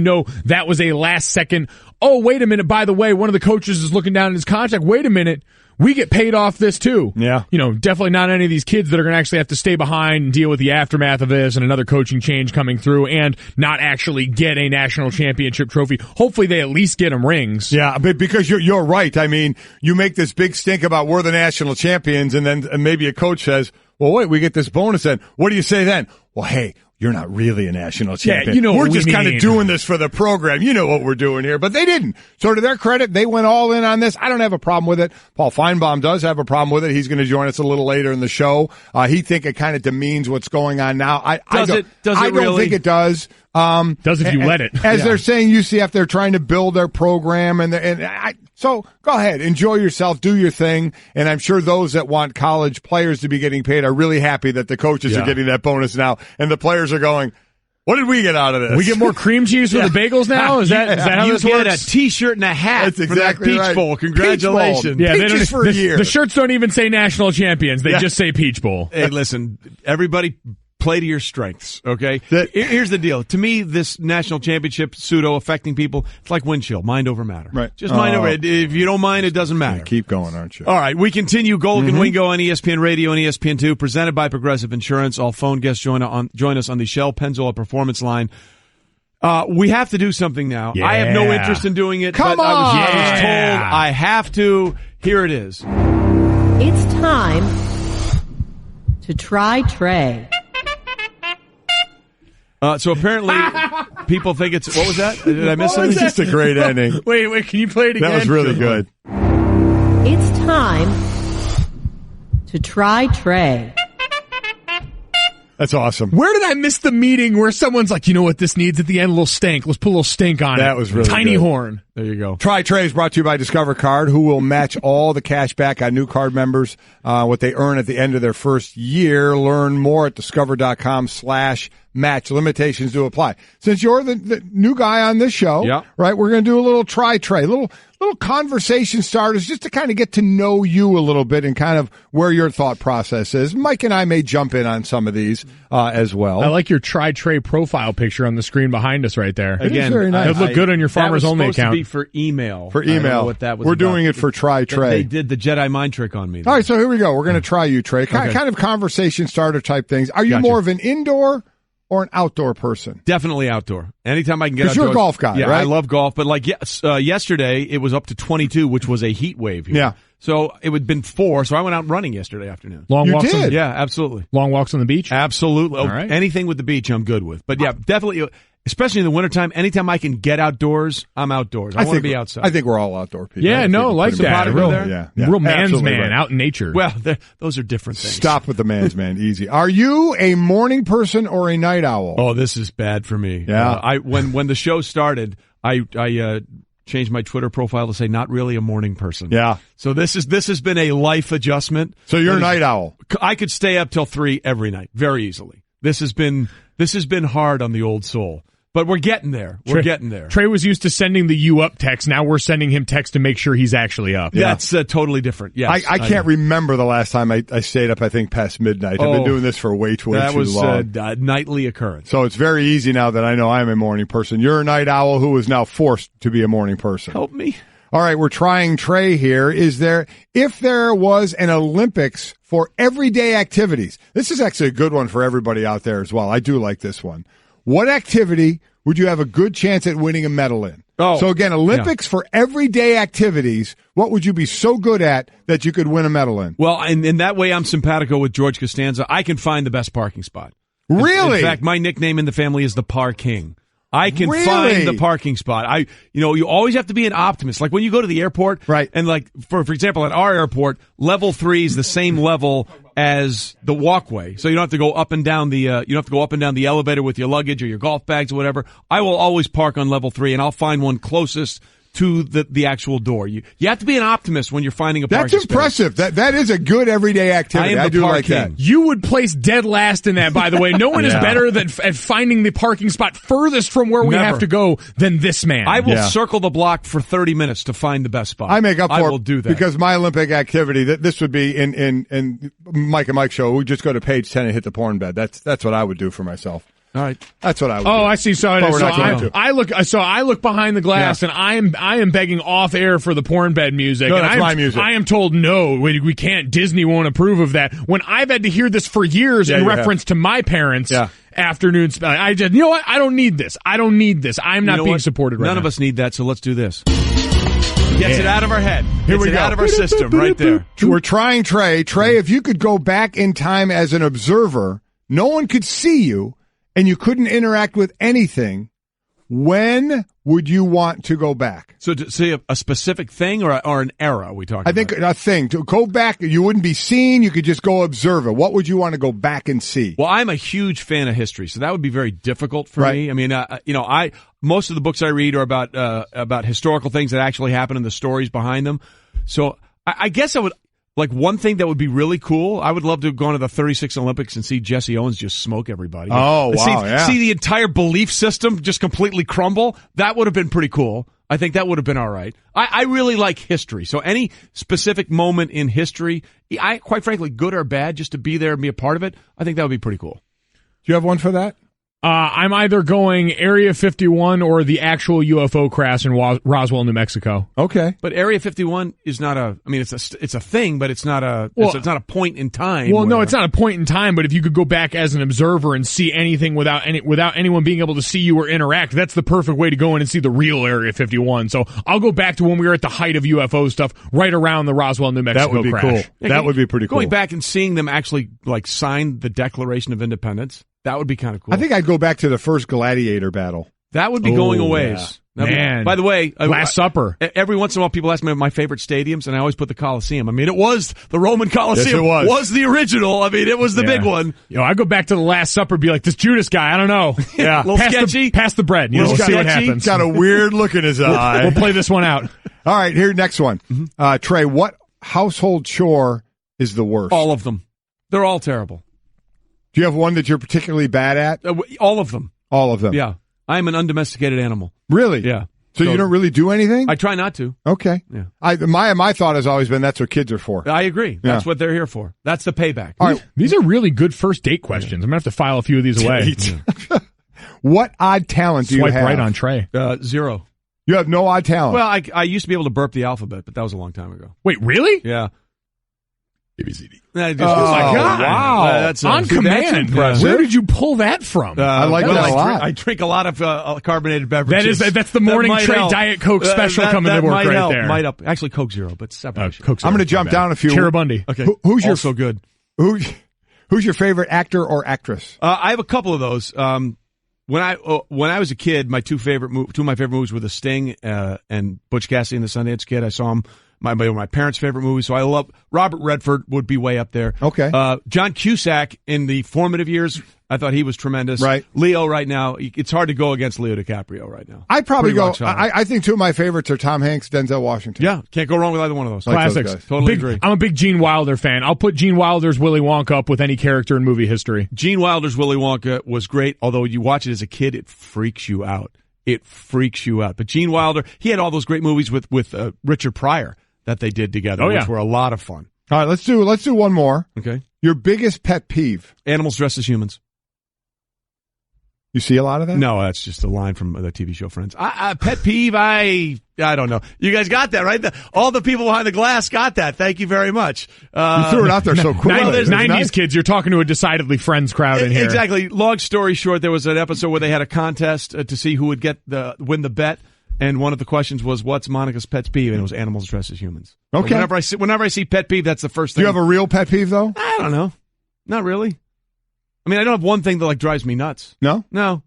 that was a last second, oh, wait a minute, by the way, one of the coaches is looking down at his contract. Wait a minute. We get paid off this too. Yeah. Definitely not any of these kids that are going to actually have to stay behind and deal with the aftermath of this and another coaching change coming through and not actually get a national championship trophy. Hopefully they at least get them rings. Yeah, but because you're right. I mean, you make this big stink about we're the national champions, and then maybe a coach says, well, wait, we get this bonus then. What do you say then? Well, hey, you're not really a national champion. Yeah, we're just kind of doing this for the program. You know what we're doing here. But they didn't. So to their credit, they went all in on this. I don't have a problem with it. Paul Finebaum does have a problem with it. He's going to join us a little later in the show. He think it kind of demeans what's going on now. I don't think it does. Does if you let it. As they're saying, UCF, they're trying to build their program, so go ahead, enjoy yourself, do your thing, and I'm sure those that want college players to be getting paid are really happy that the coaches are getting that bonus now, and the players are going, what did we get out of this? We get more cream cheese for the bagels now? Is that how this works? You get a T-shirt and a hat. That's exactly for that Peach Bowl. Congratulations. Peach Bowl. Yeah, Peaches for a year. The shirts don't even say national champions. They just say Peach Bowl. Hey, listen, everybody play to your strengths, okay? Here's the deal. To me, this national championship pseudo affecting people, it's like wind chill. Mind over matter. Right. Just mind over it. If you don't mind, it doesn't matter. Yeah, keep going, aren't you? All right. We continue Golic and Wingo on ESPN Radio and ESPN2, presented by Progressive Insurance. All phone guests join us on the Shell Pennzoil Performance Line. We have to do something now. Yeah. I have no interest in doing it. Come but on! I was told I have to. Here it is. It's time to try Trey. So apparently, people think it's. What was that? Did I miss something? It's just a great ending. Wait, can you play it again? That was really good. It's time to try Trey. That's awesome. Where did I miss the meeting where someone's like, you know what this needs at the end? A little stank. Let's put a little stink on it. That was really Tiny good. horn. There you go. Try Trey is brought to you by Discover Card, who will match all the cash back on new card members, what they earn at the end of their first year. Learn more at discover.com/match. Limitations do apply. Since you're the new guy on this show, Yeah. right, we're going to do a little Try Trey, little conversation starters just to kind of get to know you a little bit and kind of where your thought process is. Mike and I may jump in on some of these as well. I like your Try Trey profile picture on the screen behind us right there. It is very nice. It would look good on your Farmers Only That was account. supposed to be for email. For I don't know email. what that was We're about. doing it for Try Trey. They did the Jedi mind trick on me. All right, so here we go. We're going to try you, Trey. Kind of conversation starter type things. Are you Gotcha. more of an indoor or an outdoor person? Definitely outdoor. Anytime I can get outdoors. Because you're a golf guy, yeah, right? I love golf. But like yesterday, it was up to 22, which was a heat wave here. Yeah. So it would have been 4, so I went out running yesterday afternoon. Long You walks on did? the, Yeah, absolutely. long walks on the beach. Absolutely. All right. Anything with the beach, I'm good with. But yeah, definitely, especially in the wintertime, anytime I can get outdoors, I'm outdoors. I want to be outside. I think we're all outdoor people. Yeah, I no, think like pretty that. much- Real- yeah. Real man's Absolutely man right. out in nature. well, those are different things. Stop with the man's man. Easy. Are you a morning person or a night owl? Oh, this is bad for me. Yeah. When the show started, I changed my Twitter profile to say not really a morning person. Yeah. So this has been a life adjustment. So you're a That is- night owl. I could stay up till 3 every night very easily. This has been hard on the old soul, but we're getting there. We're getting there. Trey was used to sending the "you up" text. Now we're sending him text to make sure he's actually up. That's totally different. Yes, I can't remember the last time I stayed up, I think, past midnight. I've been doing this for way too That was long. a nightly occurrence. So it's very easy now that I know I'm a morning person. You're a night owl who is now forced to be a morning person. Help me. All right, we're trying Trey here. If there was an Olympics for everyday activities, this is actually a good one for everybody out there as well. I do like this one. What activity would you have a good chance at winning a medal in? Oh, so again, Olympics for everyday activities, what would you be so good at that you could win a medal in? Well, and in that way, I'm simpatico with George Costanza. I can find the best parking spot. Really? In fact, my nickname in the family is the Par King. I can Really? find the parking spot. You always have to be an optimist. Like when you go to the airport, right? And like for example, at our airport, level 3 is the same level as the walkway, so you don't have to go up and down the elevator with your luggage or your golf bags or whatever. I will always park on level 3, and I'll find one closest to the actual door. You have to be an optimist when you're finding a parking That's impressive. space. That is a good everyday activity. I am the do Par like King. that. You would place dead last in that, by the way. No one is better at finding the parking spot furthest from where we Never. have to go than this man. I will Yeah. circle the block for 30 minutes to find the best spot. I make up for I it will do that because my Olympic activity, this would be in Mike and Mike show. We just go to page 10 and hit the porn bed. That's what I would do for myself. All right. That's what I would do. Oh, I see. So But we're not going to. I look behind the glass, and I am begging off air for the porn bed music. No, and that's my music. I am told no, we can't. Disney won't approve of that. When I've had to hear this for years in you reference to my parents' Yeah. afternoon spelling, I just, you know what? I don't need this. I'm not being supported right now. None of us need that, so let's do this. Gets it out of our head. Here Gets we it go. out of our system right there. We're trying Trey. Trey, if you could go back in time as an observer, no one could see you, and you couldn't interact with anything, when would you want to go back? So to say a specific thing or an era are we talking I think about? a thing. To go back, you wouldn't be seen. You could just go observe it. What would you want to go back and see? Well, I'm a huge fan of history, so that would be very difficult for Right. me. I mean, most of the books I read are about historical things that actually happened and the stories behind them. So I guess I would. Like one thing that would be really cool, I would love to have gone to the 36 Olympics and see Jesse Owens just smoke everybody. Oh, wow, yeah. See the entire belief system just completely crumble. That would have been pretty cool. I think that would have been all right. I really like history. So any specific moment in history, quite frankly, good or bad, just to be there and be a part of it, I think that would be pretty cool. Do you have one for that? I'm either going Area 51 or the actual UFO crash in Roswell, New Mexico. Okay. But Area 51 is not it's a thing, but it's not it's not a point in time. Well, no, it's not a point in time, but if you could go back as an observer and see anything without anyone being able to see you or interact, that's the perfect way to go in and see the real Area 51. So I'll go back to when we were at the height of UFO stuff, right around the Roswell, New Mexico That would be crash. cool. Yeah, that would be pretty cool. Going back and seeing them actually sign the Declaration of Independence. That would be kind of cool. I think I'd go back to the first gladiator battle. That would be going a ways. Yeah. Man. By the way, Last Supper. Every once in a while people ask me my favorite stadiums, and I always put the Coliseum. I mean, it was the Roman Coliseum. Yes, it was. The original. I mean, it was the big one. I go back to the Last Supper, be like, this Judas guy, I don't know. Yeah. A little sketchy. Pass the bread. We'll see what happens. Got a weird look in his eye. We'll play this one out. All right, here, next one. Trey, what household chore is the worst? All of them. They're all terrible. Do you have one that you're particularly bad at? All of them. All of them? Yeah. I am an undomesticated animal. Really? Yeah. So you don't really do anything? I try not to. Okay. Yeah. My thought has always been that's what kids are for. I agree. That's what they're here for. That's the payback. All right. These are really good first date questions. I'm going to have to file a few of these away. What odd talent do you have? Swipe right on Trey. Zero. You have no odd talent? Well, I used to be able to burp the alphabet, but that was a long time ago. Wait, really? Yeah. ABCD. Oh, my God. Wow. That's on command. impressive. Where did you pull that from? I like that a lot. I drink a lot of carbonated beverages. That's the morning Trey help. Diet Coke special coming to work might right help. there. Might help. Actually, Coke Zero, but separation. Coke Zero, I'm going to jump down a few. Cheribundi. Okay. Who's your also good? Who's your favorite actor or actress? I have a couple of those. When I was a kid, two of my favorite movies were The Sting and Butch Cassidy and the Sundance Kid. I saw them. My parents' favorite movies, so I love Robert Redford would be way up there. Okay. John Cusack in the formative years, I thought he was tremendous. Right. Leo right now, it's hard to go against Leo DiCaprio right now. I'd probably Pretty go. much hard. I think two of my favorites are Tom Hanks, Denzel Washington. Yeah, can't go wrong with either one of those. Like those Classics. guys. Totally agree. I'm a big Gene Wilder fan. I'll put Gene Wilder's Willy Wonka up with any character in movie history. Gene Wilder's Willy Wonka was great, although you watch it as a kid, it freaks you out. It freaks you out. But Gene Wilder, he had all those great movies with Richard Pryor that they did together, which were a lot of fun. All right, let's do one more. Okay. Your biggest pet peeve? Animals dressed as humans. You see a lot of that? No, that's just a line from the TV show Friends. Pet peeve, I don't know. You guys got that, right? All the people behind the glass got that. Thank you very much. You threw it out there so quickly. Well, there's 90s kids. You're talking to a decidedly Friends crowd in here. Exactly. Long story short, there was an episode where they had a contest to see who would win the bet. And one of the questions was, what's Monica's pet peeve? And it was animals dressed as humans. Okay. Whenever I see pet peeve, that's the first thing. Do you have a real pet peeve, though? I don't know. Not really. I mean, I don't have one thing that drives me nuts. No? No.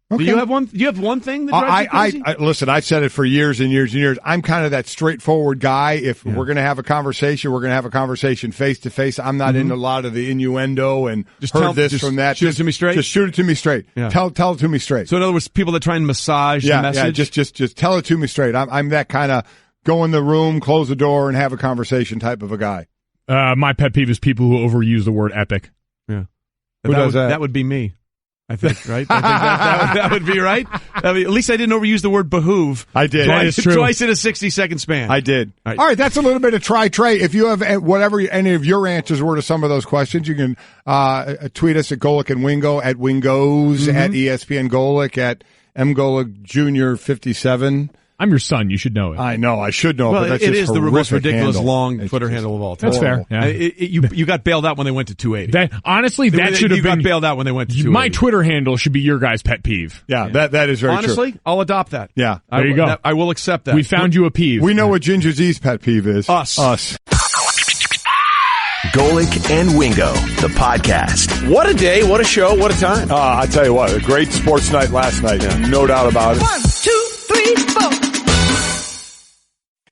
Okay. Do you have one? Do you have one thing that drives you crazy? Listen, I've said it for years and years and years. I'm kind of that straightforward guy. If we're going to have a conversation, we're going to have a conversation face to face. I'm not into a lot of the innuendo and just from that. Shoot it to me straight. Just shoot it to me straight. Yeah. Tell it to me straight. So in other words, people that try and massage the message. Yeah. Just tell it to me straight. I'm that kind of go in the room, close the door, and have a conversation type of a guy. My pet peeve is people who overuse the word epic. Yeah. Who does that? That would be me. I think, right? I think that would be right. I mean, at least I didn't overuse the word behoove. I did. Twice in a 60-second span. I did. All right, that's a little bit of try Trey. If you have whatever any of your answers were to some of those questions, you can tweet us at Golic and Wingo, at Wingos, at ESPN Golic, at mGolic Jr. 57. I'm your son. You should know it. I know. I should know. Well, but that's it just is the most ridiculous handle. long Twitter handle of all time. That's fair. Yeah. You got bailed out when they went to 280. That should have been. You got bailed out when they went to 280. My Twitter handle should be your guy's pet peeve. Yeah, that is very true. Honestly, I'll adopt that. Yeah. There you go. I will accept that. We found you a peeve. We know what Ginger Z's pet peeve is. Us. Golic and Wingo, the podcast. What a day, what a show, what a time. I tell you what, a great sports night last night. Yeah. No doubt about it. 1, 2, 3, 4.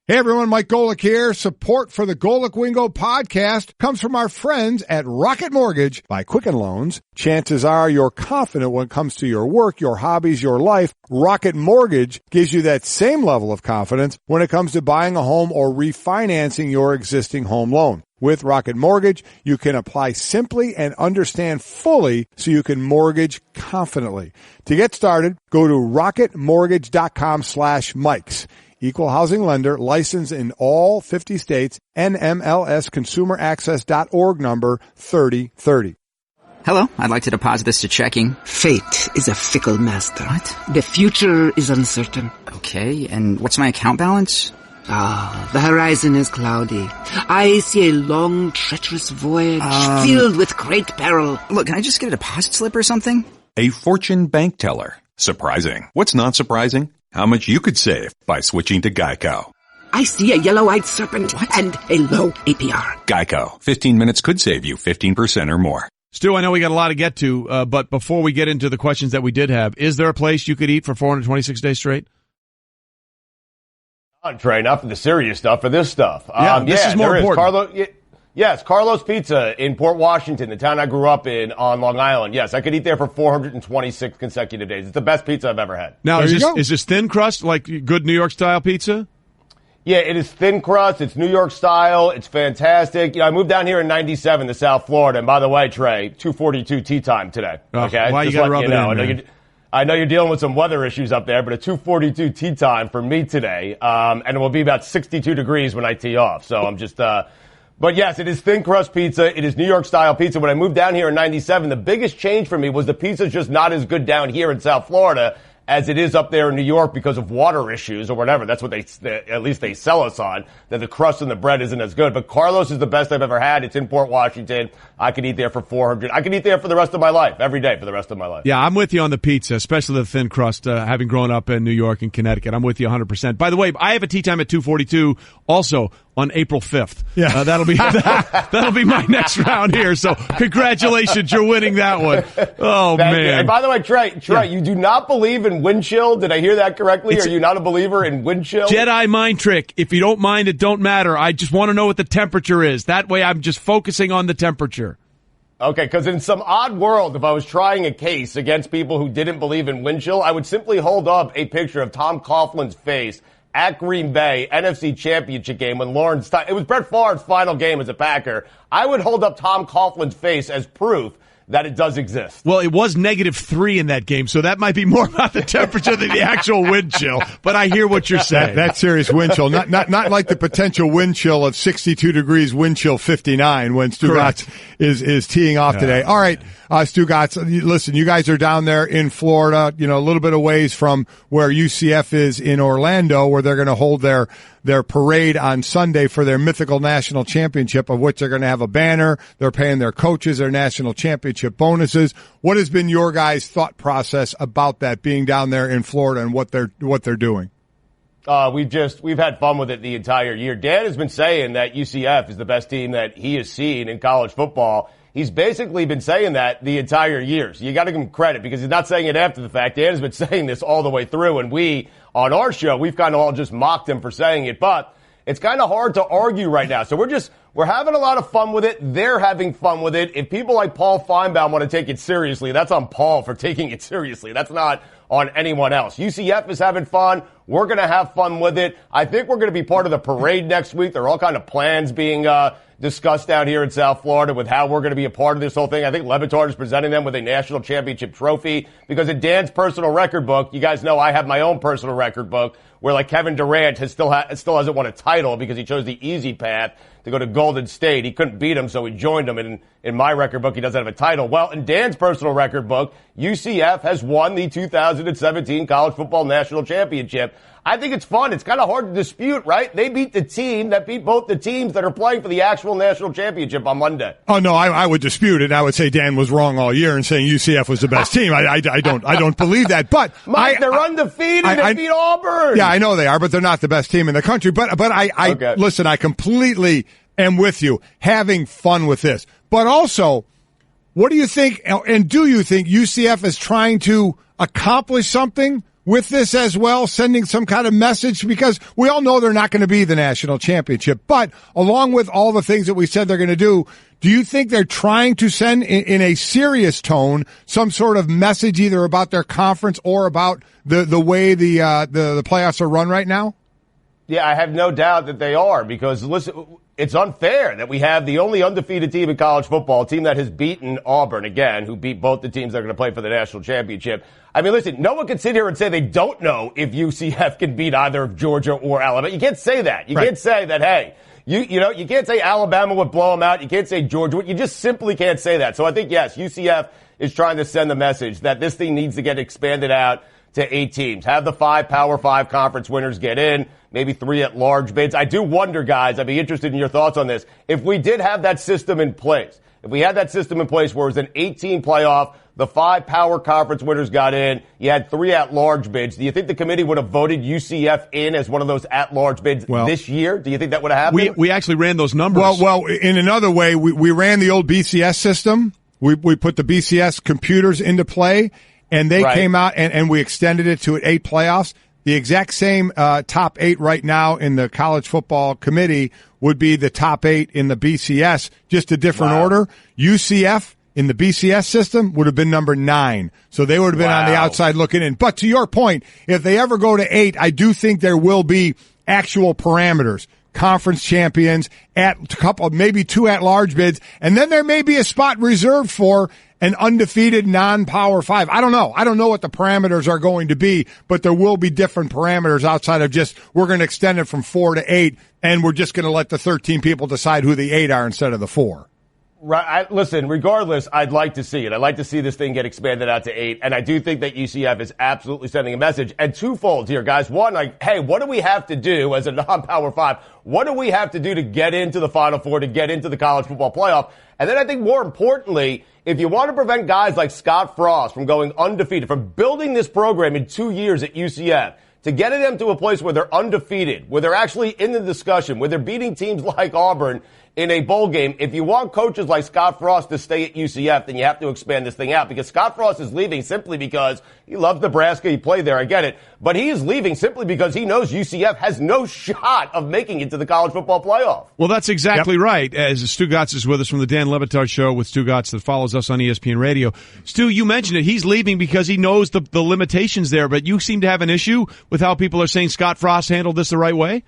Hey everyone, Mike Golic here. Support for the Golic Wingo podcast comes from our friends at Rocket Mortgage by Quicken Loans. Chances are you're confident when it comes to your work, your hobbies, your life. Rocket Mortgage gives you that same level of confidence when it comes to buying a home or refinancing your existing home loan. With Rocket Mortgage, you can apply simply and understand fully so you can mortgage confidently. To get started, go to rocketmortgage.com/Mikes. Equal housing lender, licensed in all 50 states, NMLS consumeraccess.org number 3030. Hello, I'd like to deposit this to checking. Fate is a fickle master. What? The future is uncertain. Okay, and what's my account balance? The horizon is cloudy. I see a long, treacherous voyage filled with great peril. Look, can I just get a deposit slip or something? A fortune bank teller. Surprising. What's not surprising? How much you could save by switching to Geico. I see a yellow-eyed serpent and a low APR. Geico. 15 minutes could save you 15% or more. Stu, I know we got a lot to get to, but before we get into the questions that we did have, is there a place you could eat for 426 days straight? Trey, not for the serious stuff, for this stuff. This is more important. Yes, Carlos Pizza in Port Washington, the town I grew up in on Long Island. Yes, I could eat there for 426 consecutive days. It's the best pizza I've ever had. Now, is this thin crust, like good New York style pizza? Yeah, it is thin crust. It's New York style. It's fantastic. I moved down here in '97 to South Florida. And by the way, Trey, 2:42 tea time today. Okay, why you got to rub it in? I know you're dealing with some weather issues up there, but a 2:42 tea time for me today, and it will be about 62 degrees when I tee off. So I'm just. But yes, it is thin crust pizza. It is New York style pizza. When I moved down here in '97, the biggest change for me was the pizza's just not as good down here in South Florida as it is up there in New York because of water issues or whatever. That's what at least they sell us on, that the crust and the bread isn't as good. But Carlos is the best I've ever had. It's in Port Washington. I could eat there for 400. I could eat there for the rest of my life, every day for the rest of my life. Yeah, I'm with you on the pizza, especially the thin crust, having grown up in New York and Connecticut. I'm with you 100%. By the way, I have a tea time at 2:42 also on April 5th. Yeah. That'll be my next round here. So congratulations, you're winning that one. Oh, Thank man. You. And by the way, Trey, you do not believe in wind chill. Did I hear that correctly? Are you not a believer in wind chill? Jedi mind trick. If you don't mind, it don't matter. I just want to know what the temperature is. That way I'm just focusing on the temperature. Okay, because in some odd world, if I was trying a case against people who didn't believe in wind chill, I would simply hold up a picture of Tom Coughlin's face at Green Bay, NFC Championship game when it was Brett Favre's final game as a Packer. I would hold up Tom Coughlin's face as proof that it does exist. Well, it was -3 in that game, so that might be more about the temperature than the actual wind chill. But I hear what you're saying. That serious wind chill, not like the potential wind chill of 62 degrees, wind chill 59 when Stugotz is teeing off today. All right, Stugotz, listen, you guys are down there in Florida, a little bit of ways from where UCF is in Orlando, where they're going to hold their parade on Sunday for their mythical national championship, of which they're going to have a banner. They're paying their coaches their national championship bonuses. What has been your guys' thought process about that, being down there in Florida and what they're doing? We've had fun with it the entire year. Dan has been saying that UCF is the best team that he has seen in college football. He's basically been saying that the entire year. So you got to give him credit because he's not saying it after the fact. Dan has been saying this all the way through, and we, on our show, we've kind of all just mocked him for saying it, but it's kind of hard to argue right now. So we're having a lot of fun with it. They're having fun with it. If people like Paul Finebaum want to take it seriously, that's on Paul for taking it seriously. That's not on anyone else. UCF is having fun. We're going to have fun with it. I think we're going to be part of the parade next week. There are all kind of plans being discussed down here in South Florida with how we're going to be a part of this whole thing. I think Levitard is presenting them with a national championship trophy because in Dan's personal record book, you guys know I have my own personal record book where like Kevin Durant still hasn't won a title because he chose the easy path to go to Golden State. He couldn't beat him, so he joined him. And in my record book, he doesn't have a title. Well, in Dan's personal record book, UCF has won the 2017 College Football National Championship. I think it's fun. It's kind of hard to dispute, right? They beat the team that beat both the teams that are playing for the actual national championship on Monday. Oh no, I would dispute it. I would say Dan was wrong all year in saying UCF was the best team. I don't believe that. But Mike, they're undefeated. They beat Auburn. Yeah, I know they are, but they're not the best team in the country. But okay. Listen, I completely am with you, having fun with this. But also, what do you think? And do you think UCF is trying to accomplish something with this as well, sending some kind of message? Because we all know they're not going to be the national championship. But along with all the things that we said they're going to do you think they're trying to send in a serious tone some sort of message either about their conference or about the way the playoffs are run right now? Yeah, I have no doubt that they are because, listen, it's unfair that we have the only undefeated team in college football, a team that has beaten Auburn again, who beat both the teams that are going to play for the national championship. I mean, listen, no one can sit here and say they don't know if UCF can beat either Georgia or Alabama. You can't say that. You can't say that, hey, You can't say Alabama would blow them out. You can't say Georgia would. You just simply can't say that. So I think, yes, UCF is trying to send the message that this thing needs to get expanded out to 8 teams. Have the 5 Power 5 conference winners get in, maybe 3 at-large bids. I do wonder, guys, I'd be interested in your thoughts on this. If we did have that system in place, if we had that system in place where it was an 18 playoff, the 5 power conference winners got in, you had 3 at-large bids, do you think the committee would have voted UCF in as one of those at-large bids this year? Do you think that would have happened? We actually ran those numbers. Well, in another way, we ran the old BCS system. We put the BCS computers into play, and they came out and we extended it to 8 playoffs. The exact same top 8 right now in the college football committee would be the top 8 in the BCS, just a different order. UCF in the BCS system would have been number 9. So they would have been on the outside looking in. But to your point, if they ever go to 8, I do think there will be actual parameters. Conference champions, at a couple, maybe 2 at-large bids, and then there may be a spot reserved for an undefeated non-Power 5. I don't know. I don't know what the parameters are going to be, but there will be different parameters outside of just we're going to extend it from 4 to 8, and we're just going to let the 13 people decide who the 8 are instead of the 4. Right. Listen, regardless, I'd like to see it. I'd like to see this thing get expanded out to 8. And I do think that UCF is absolutely sending a message. And twofold here, guys. One, like, hey, what do we have to do as a non-Power 5? What do we have to do to get into the Final Four, to get into the college football playoff? And then I think more importantly, if you want to prevent guys like Scott Frost from going undefeated, from building this program in 2 years at UCF, to getting them to a place where they're undefeated, where they're actually in the discussion, where they're beating teams like Auburn in a bowl game, if you want coaches like Scott Frost to stay at UCF, then you have to expand this thing out, because Scott Frost is leaving simply because he loves Nebraska, he played there, I get it, but he is leaving simply because he knows UCF has no shot of making it to the college football playoff. Well, that's exactly right. As Stugotz is with us from the Dan Le Batard Show with Stugotz that follows us on ESPN Radio. Stu, you mentioned it. He's leaving because he knows the limitations there, but you seem to have an issue with how people are saying Scott Frost handled this the right way?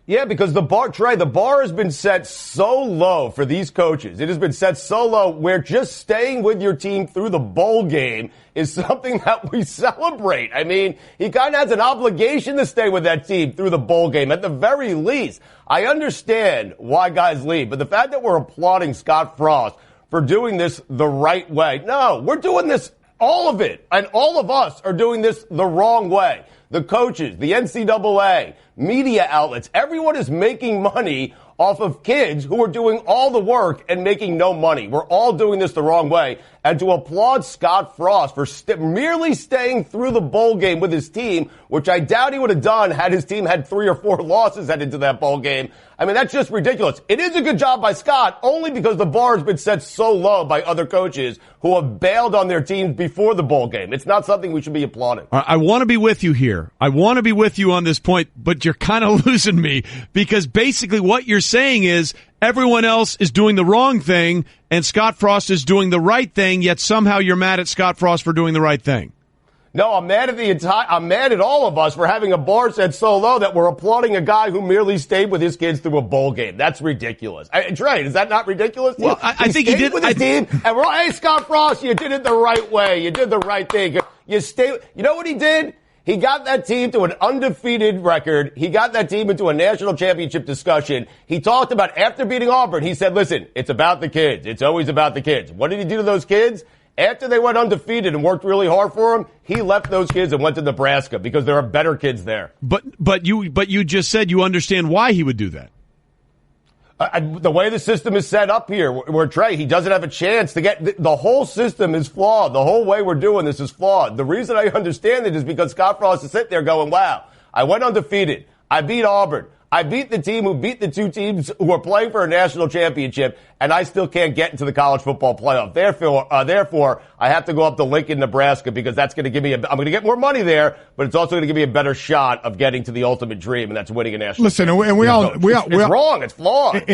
Yeah, because the bar has been set so low for these coaches. It has been set so low where just staying with your team through the bowl game is something that we celebrate. I mean, he kind of has an obligation to stay with that team through the bowl game at the very least. I understand why guys leave, but the fact that we're applauding Scott Frost for doing this the right way. No, we're doing this, all of it, and all of us are doing this the wrong way. The coaches, the NCAA, media outlets, everyone is making money off of kids who are doing all the work and making no money. We're all doing this the wrong way. And to applaud Scott Frost for merely staying through the bowl game with his team, which I doubt he would have done had his team had 3 or 4 losses headed into that bowl game. I mean, that's just ridiculous. It is a good job by Scott only because the bar has been set so low by other coaches who have bailed on their teams before the bowl game. It's not something we should be applauding. I want to be with you here. I want to be with you on this point, but you're kind of losing me, because basically what you're saying is everyone else is doing the wrong thing and Scott Frost is doing the right thing, yet somehow you're mad at Scott Frost for doing the right thing. No, I'm mad at all of us for having a bar set so low that we're applauding a guy who merely stayed with his kids through a bowl game. That's ridiculous. Trey, is that not ridiculous? Well, I think he did with his team, and we're like, hey, Scott Frost, you did it the right way. You did the right thing. You know what he did? He got that team to an undefeated record. He got that team into a national championship discussion. He talked about, after beating Auburn, he said, listen, it's about the kids. It's always about the kids. What did he do to those kids? After they went undefeated and worked really hard for him, he left those kids and went to Nebraska because there are better kids there. But you just said you understand why he would do that. The way the system is set up here, where Trey, he doesn't have a chance to get, the whole system is flawed. The whole way we're doing this is flawed. The reason I understand it is because Scott Frost is sitting there going, wow, I went undefeated. I beat Auburn. I beat the team who beat the 2 teams who are playing for a national championship, and I still can't get into the college football playoff. Therefore, I have to go up to Lincoln, Nebraska, because that's going to give me I'm going to get more money there, but it's also going to give me a better shot of getting to the ultimate dream, and that's winning a national championship. Listen, it's wrong. It's flawed.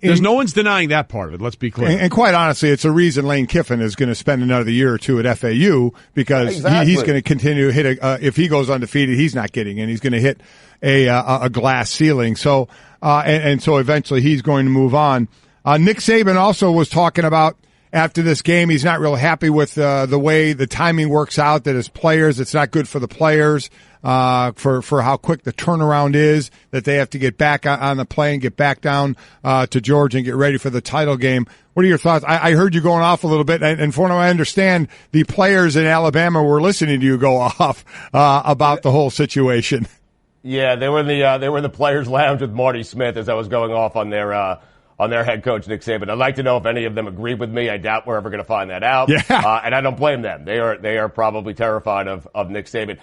There's no one's denying that part of it. Let's be clear. And quite honestly, it's a reason Lane Kiffin is going to spend another year or 2 at FAU, because he's going to continue to hit if he goes undefeated, he's not getting in. He's going to hit a glass ceiling. So, and so eventually he's going to move on. Nick Saban also was talking about after this game. He's not real happy with the way the timing works out, that his players, it's not good for the players, for how quick the turnaround is, that they have to get back on the plane, get back down to Georgia and get ready for the title game. What are your thoughts? I heard you going off a little bit, and from what I understand, the players in Alabama were listening to you go off about the whole situation. Yeah, they were in the players' lounge with Marty Smith as I was going off on their head coach, Nick Saban. I'd like to know if any of them agree with me. I doubt we're ever going to find that out. Yeah. And I don't blame them. They are probably terrified of Nick Saban.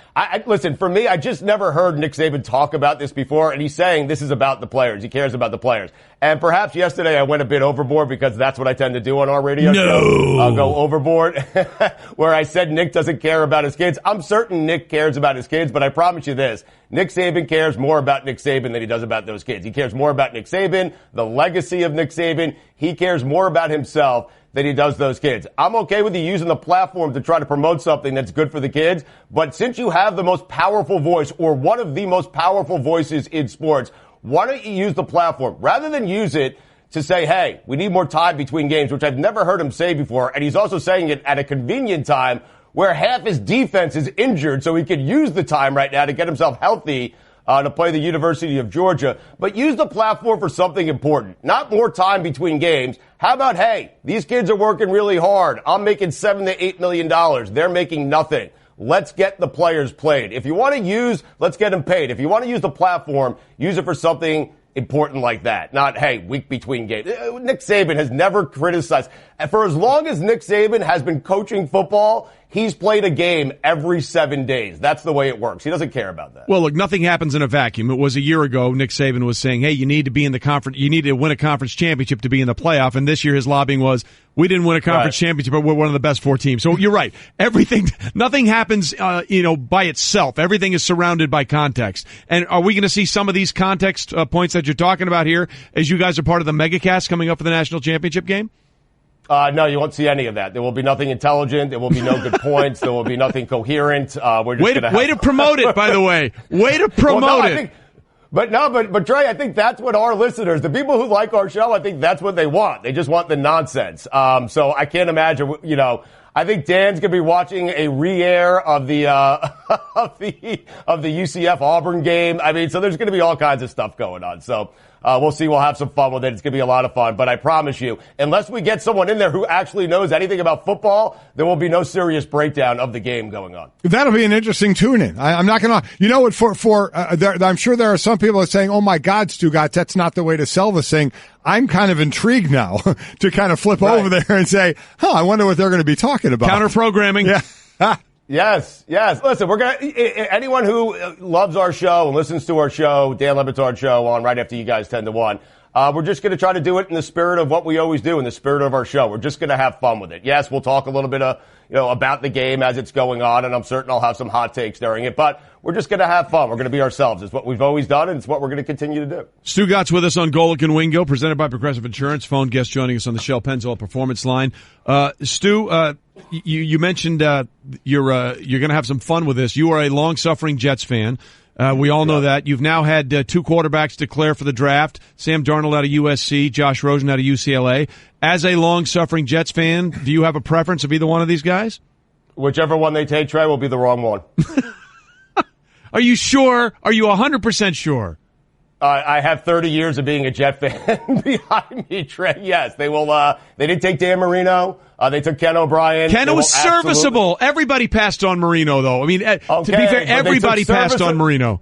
Listen, for me, I just never heard Nick Saban talk about this before, and he's saying this is about the players. He cares about the players. And perhaps yesterday I went a bit overboard because that's what I tend to do on our radio show. I'll go overboard where I said Nick doesn't care about his kids. I'm certain Nick cares about his kids, but I promise you this. Nick Saban cares more about Nick Saban than he does about those kids. He cares more about Nick Saban, the legacy of Nick Saban. He cares more about himself than he does those kids. I'm okay with you using the platform to try to promote something that's good for the kids, but since you have the most powerful voice, or one of the most powerful voices in sports, why don't you use the platform rather than use it to say, hey, we need more time between games, which I've never heard him say before. And he's also saying it at a convenient time where half his defense is injured, so he could use the time right now to get himself healthy to play the University of Georgia. But use the platform for something important, not more time between games. How about, hey, these kids are working really hard. I'm making $7 to $8 million. They're making nothing. Let's get the players played. If you want to let's get them paid. If you want to use the platform, use it for something important like that. Not, hey, week between games. Nick Saban has never criticized. And for as long as Nick Saban has been coaching football, he's played a game every 7 days. That's the way it works. He doesn't care about that. Well, look, nothing happens in a vacuum. It was a year ago, Nick Saban was saying, hey, you need to be in the conference, you need to win a conference championship to be in the playoff. And this year his lobbying was, we didn't win a conference championship, but we're one of the best 4 teams. So you're right. Nothing happens, by itself. Everything is surrounded by context. And are we going to see some of these context points that you're talking about here as you guys are part of the megacast coming up for the national championship game? No, you won't see any of that. There will be nothing intelligent. There will be no good points. There will be nothing coherent. We're just way to promote it, by the way. Way to promote it. But Trey, I think that's what our listeners, the people who like our show, I think that's what they want. They just want the nonsense. So I can't imagine, I think Dan's going to be watching a re-air of the UCF Auburn game. I mean, so there's going to be all kinds of stuff going on. So, we'll see. We'll have some fun with it. It's going to be a lot of fun. But I promise you, unless we get someone in there who actually knows anything about football, there will be no serious breakdown of the game going on. That'll be an interesting tune-in. I'm not going to, I'm sure there are some people that are saying, oh my God, Stugotz, that's not the way to sell this thing. I'm kind of intrigued now to kind of flip over there and say, I wonder what they're going to be talking about. Counter-programming. Yeah. Yes. Listen, anyone who loves our show and listens to our show, Dan Le Batard show on right after you guys 10 to 1, we're just going to try to do it in the spirit of what we always do, in the spirit of our show. We're just going to have fun with it. Yes, we'll talk a little bit about the game as it's going on, and I'm certain I'll have some hot takes during it, but we're just going to have fun. We're going to be ourselves. It's what we've always done, and it's what we're going to continue to do. Stugotz with us on Golic and Wingo, presented by Progressive Insurance. Phone guest joining us on the Shell Pennzoil Performance Line. Stu, you mentioned you're going to have some fun with this. You are a long-suffering Jets fan. We all know that. You've now had 2 quarterbacks declare for the draft, Sam Darnold out of USC, Josh Rosen out of UCLA. As a long-suffering Jets fan, do you have a preference of either one of these guys? Whichever one they take, Trey, will be the wrong one. Are you sure? Are you 100% sure? I have 30 years of being a Jet fan behind me, Trey. Yes, they will. They didn't take Dan Marino. They took Ken O'Brien. Ken was serviceable. Everybody passed on Marino, though. I mean, to be fair, everybody passed on Marino.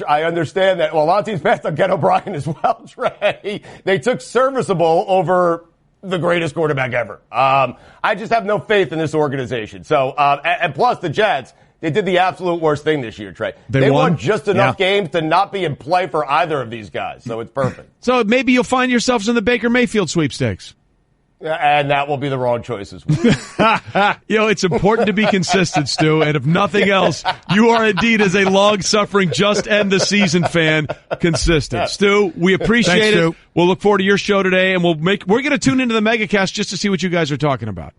I understand that. Well, a lot of teams passed on Ken O'Brien as well, Trey. They took serviceable over the greatest quarterback ever. I just have no faith in this organization. So, and plus the Jets, they did the absolute worst thing this year, Trey. They won just enough games to not be in play for either of these guys. So it's perfect. So maybe you'll find yourselves in the Baker Mayfield sweepstakes. And that will be the wrong choice as well. It's important to be consistent, Stu. And if nothing else, you are indeed, as a long-suffering, just-end-the-season fan, consistent. Stu, we appreciate it. Stu. We'll look forward to your show today, and we're going to tune into the Megacast just to see what you guys are talking about.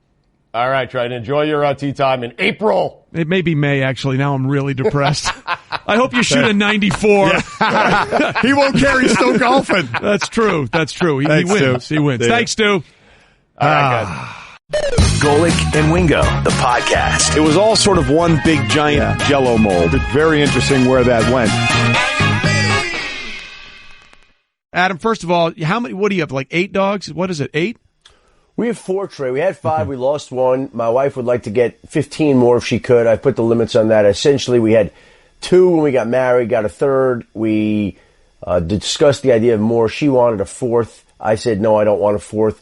All right, try to enjoy your tea time in April. It may be May, actually. Now I'm really depressed. I hope you shoot a 94. Yeah. He won't care. He's still golfing. That's true. He wins. Stu. He wins. Thanks, Stu. All right, guys. Golic and Wingo, the podcast. It was all sort of one big giant Jell-O mold. It's very interesting where that went. Adam, first of all, what do you have, like 8 dogs? What is it, 8? We have 4, Trey. We had 5. We lost 1. My wife would like to get 15 more if she could. I put the limits on that. Essentially, we had 2 when we got married, got a 3rd. We discussed the idea of more. She wanted a 4th. I said, no, I don't want a 4th.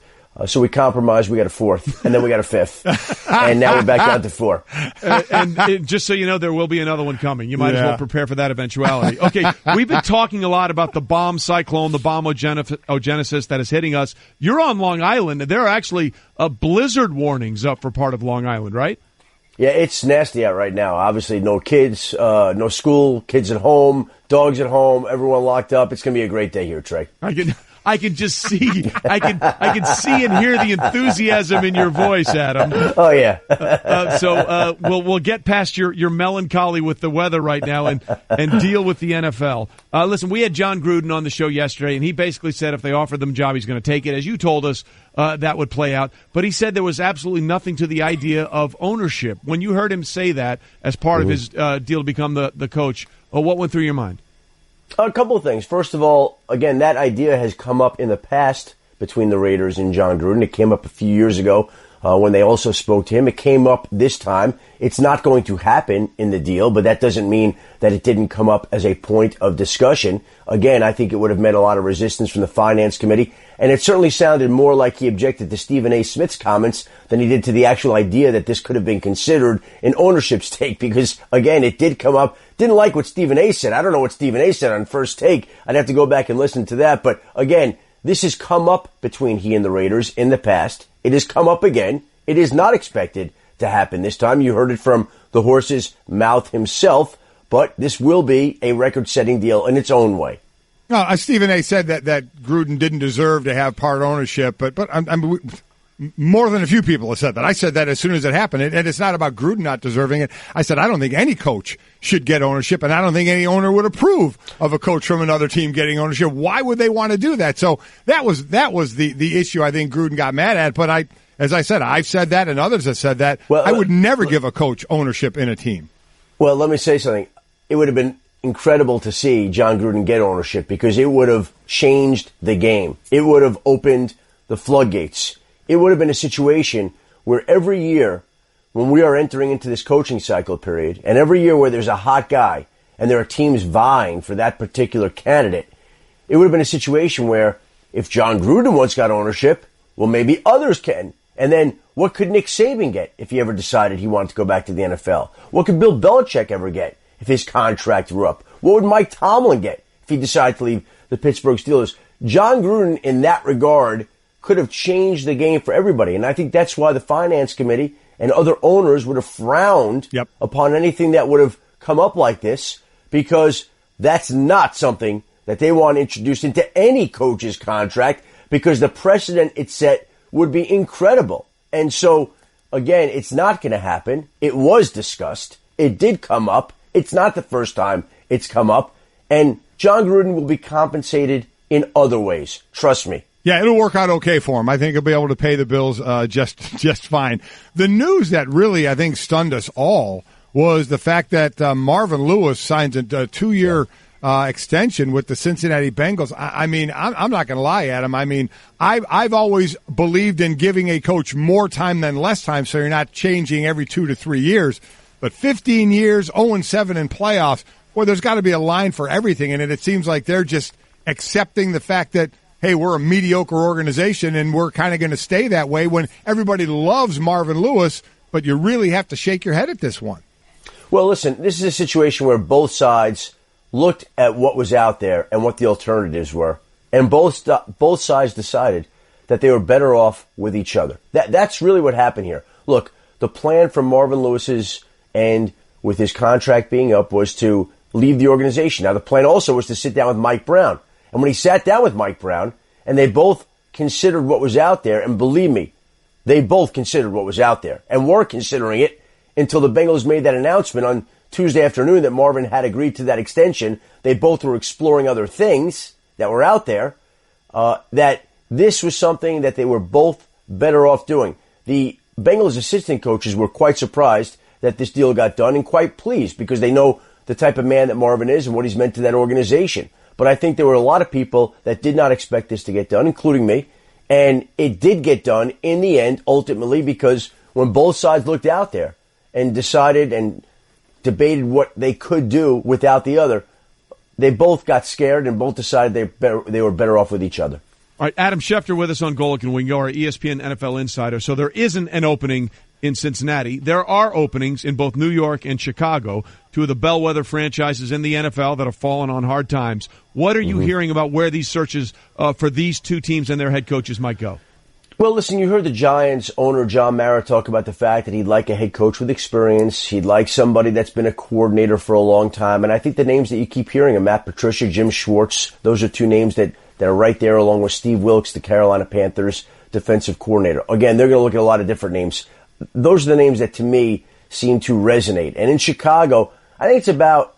So we compromised. We got a 4th, and then we got a 5th, and now we're back down to 4. And just so you know, there will be another one coming. You might as well prepare for that eventuality. Okay, we've been talking a lot about the bomb cyclone, the bomb ogenesis that is hitting us. You're on Long Island, and there are actually blizzard warnings up for part of Long Island, right? Yeah, it's nasty out right now. Obviously, no kids, no school, kids at home, dogs at home, everyone locked up. It's going to be a great day here, Trey. I can just see, I can see and hear the enthusiasm in your voice, Adam. Oh yeah. We'll get past your melancholy with the weather right now and deal with the NFL. Listen, we had John Gruden on the show yesterday, and he basically said if they offered them a job, he's going to take it. As you told us, that would play out. But he said there was absolutely nothing to the idea of ownership. When you heard him say that as part of his deal to become the coach, what went through your mind? A couple of things. First of all, again, that idea has come up in the past between the Raiders and John Gruden. It came up a few years ago when they also spoke to him. It came up this time. It's not going to happen in the deal, but that doesn't mean that it didn't come up as a point of discussion. Again, I think it would have met a lot of resistance from the Finance Committee, and it certainly sounded more like he objected to Stephen A. Smith's comments than he did to the actual idea that this could have been considered an ownership stake, because, again, it did come up. Didn't like what Stephen A. said. I don't know what Stephen A. said on First Take. I'd have to go back and listen to that. But, again, this has come up between he and the Raiders in the past. It has come up again. It is not expected to happen this time. You heard it from the horse's mouth himself. But this will be a record-setting deal in its own way. No, Stephen A. said that Gruden didn't deserve to have part ownership, but more than a few people have said that. I said that as soon as it happened, and it's not about Gruden not deserving it. I said I don't think any coach should get ownership, and I don't think any owner would approve of a coach from another team getting ownership. Why would they want to do that? So that was the issue I think Gruden got mad at. But as I said, I've said that, and others have said that. Well, I would never give a coach ownership in a team. Well, let me say something. It would have been incredible to see John Gruden get ownership because it would have changed the game. It would have opened the floodgates. It would have been a situation where every year when we are entering into this coaching cycle period, and every year where there's a hot guy and there are teams vying for that particular candidate, it would have been a situation where if John Gruden once got ownership, well, maybe others can. And then what could Nick Saban get if he ever decided he wanted to go back to the NFL? What could Bill Belichick ever get if his contract grew up? What would Mike Tomlin get if he decided to leave the Pittsburgh Steelers? John Gruden, in that regard, could have changed the game for everybody. And I think that's why the Finance Committee and other owners would have frowned upon anything that would have come up like this, because that's not something that they want introduced into any coach's contract, because the precedent it set would be incredible. And so, again, it's not going to happen. It was discussed. It did come up. It's not the first time it's come up. And John Gruden will be compensated in other ways. Trust me. Yeah, it'll work out okay for him. I think he'll be able to pay the bills just fine. The news that really, I think, stunned us all was the fact that Marvin Lewis signs a 2-year extension with the Cincinnati Bengals. I mean, I'm not going to lie, Adam. I mean, I've always believed in giving a coach more time than less time, so you're not changing every 2 to 3 years. But 15 years, 0-7 in playoffs, well, there's got to be a line for everything, and it seems like they're just accepting the fact that, hey, we're a mediocre organization and we're kind of going to stay that way when everybody loves Marvin Lewis, but you really have to shake your head at this one. Well, listen, this is a situation where both sides looked at what was out there and what the alternatives were, and both sides decided that they were better off with each other. That's really what happened here. Look, the plan for Marvin Lewis's end with his contract being up was to leave the organization. Now, the plan also was to sit down with Mike Brown. And when he sat down with Mike Brown, and they both considered what was out there, and believe me, they both considered what was out there, and were considering it until the Bengals made that announcement on Tuesday afternoon that Marvin had agreed to that extension. They both were exploring other things that were out there, that this was something that they were both better off doing. The Bengals assistant coaches were quite surprised that this deal got done and quite pleased because they know the type of man that Marvin is and what he's meant to that organization. But I think there were a lot of people that did not expect this to get done, including me. And it did get done in the end, ultimately, because when both sides looked out there and decided and debated what they could do without the other, they both got scared and both decided they were better off with each other. All right, Adam Schefter with us on Golic and Wingo, our ESPN NFL insider. So there isn't an opening in Cincinnati. There are openings in both New York and Chicago, two of the bellwether franchises in the NFL that have fallen on hard times. What are you hearing about where these searches for these two teams and their head coaches might go? Well, listen, you heard the Giants owner John Mara talk about the fact that he'd like a head coach with experience. He'd like somebody that's been a coordinator for a long time. And I think the names that you keep hearing are Matt Patricia, Jim Schwartz. Those are two names that are right there along with Steve Wilkes, the Carolina Panthers defensive coordinator. Again, they're going to look at a lot of different names. Those are the names that, to me, seem to resonate. And in Chicago, I think it's about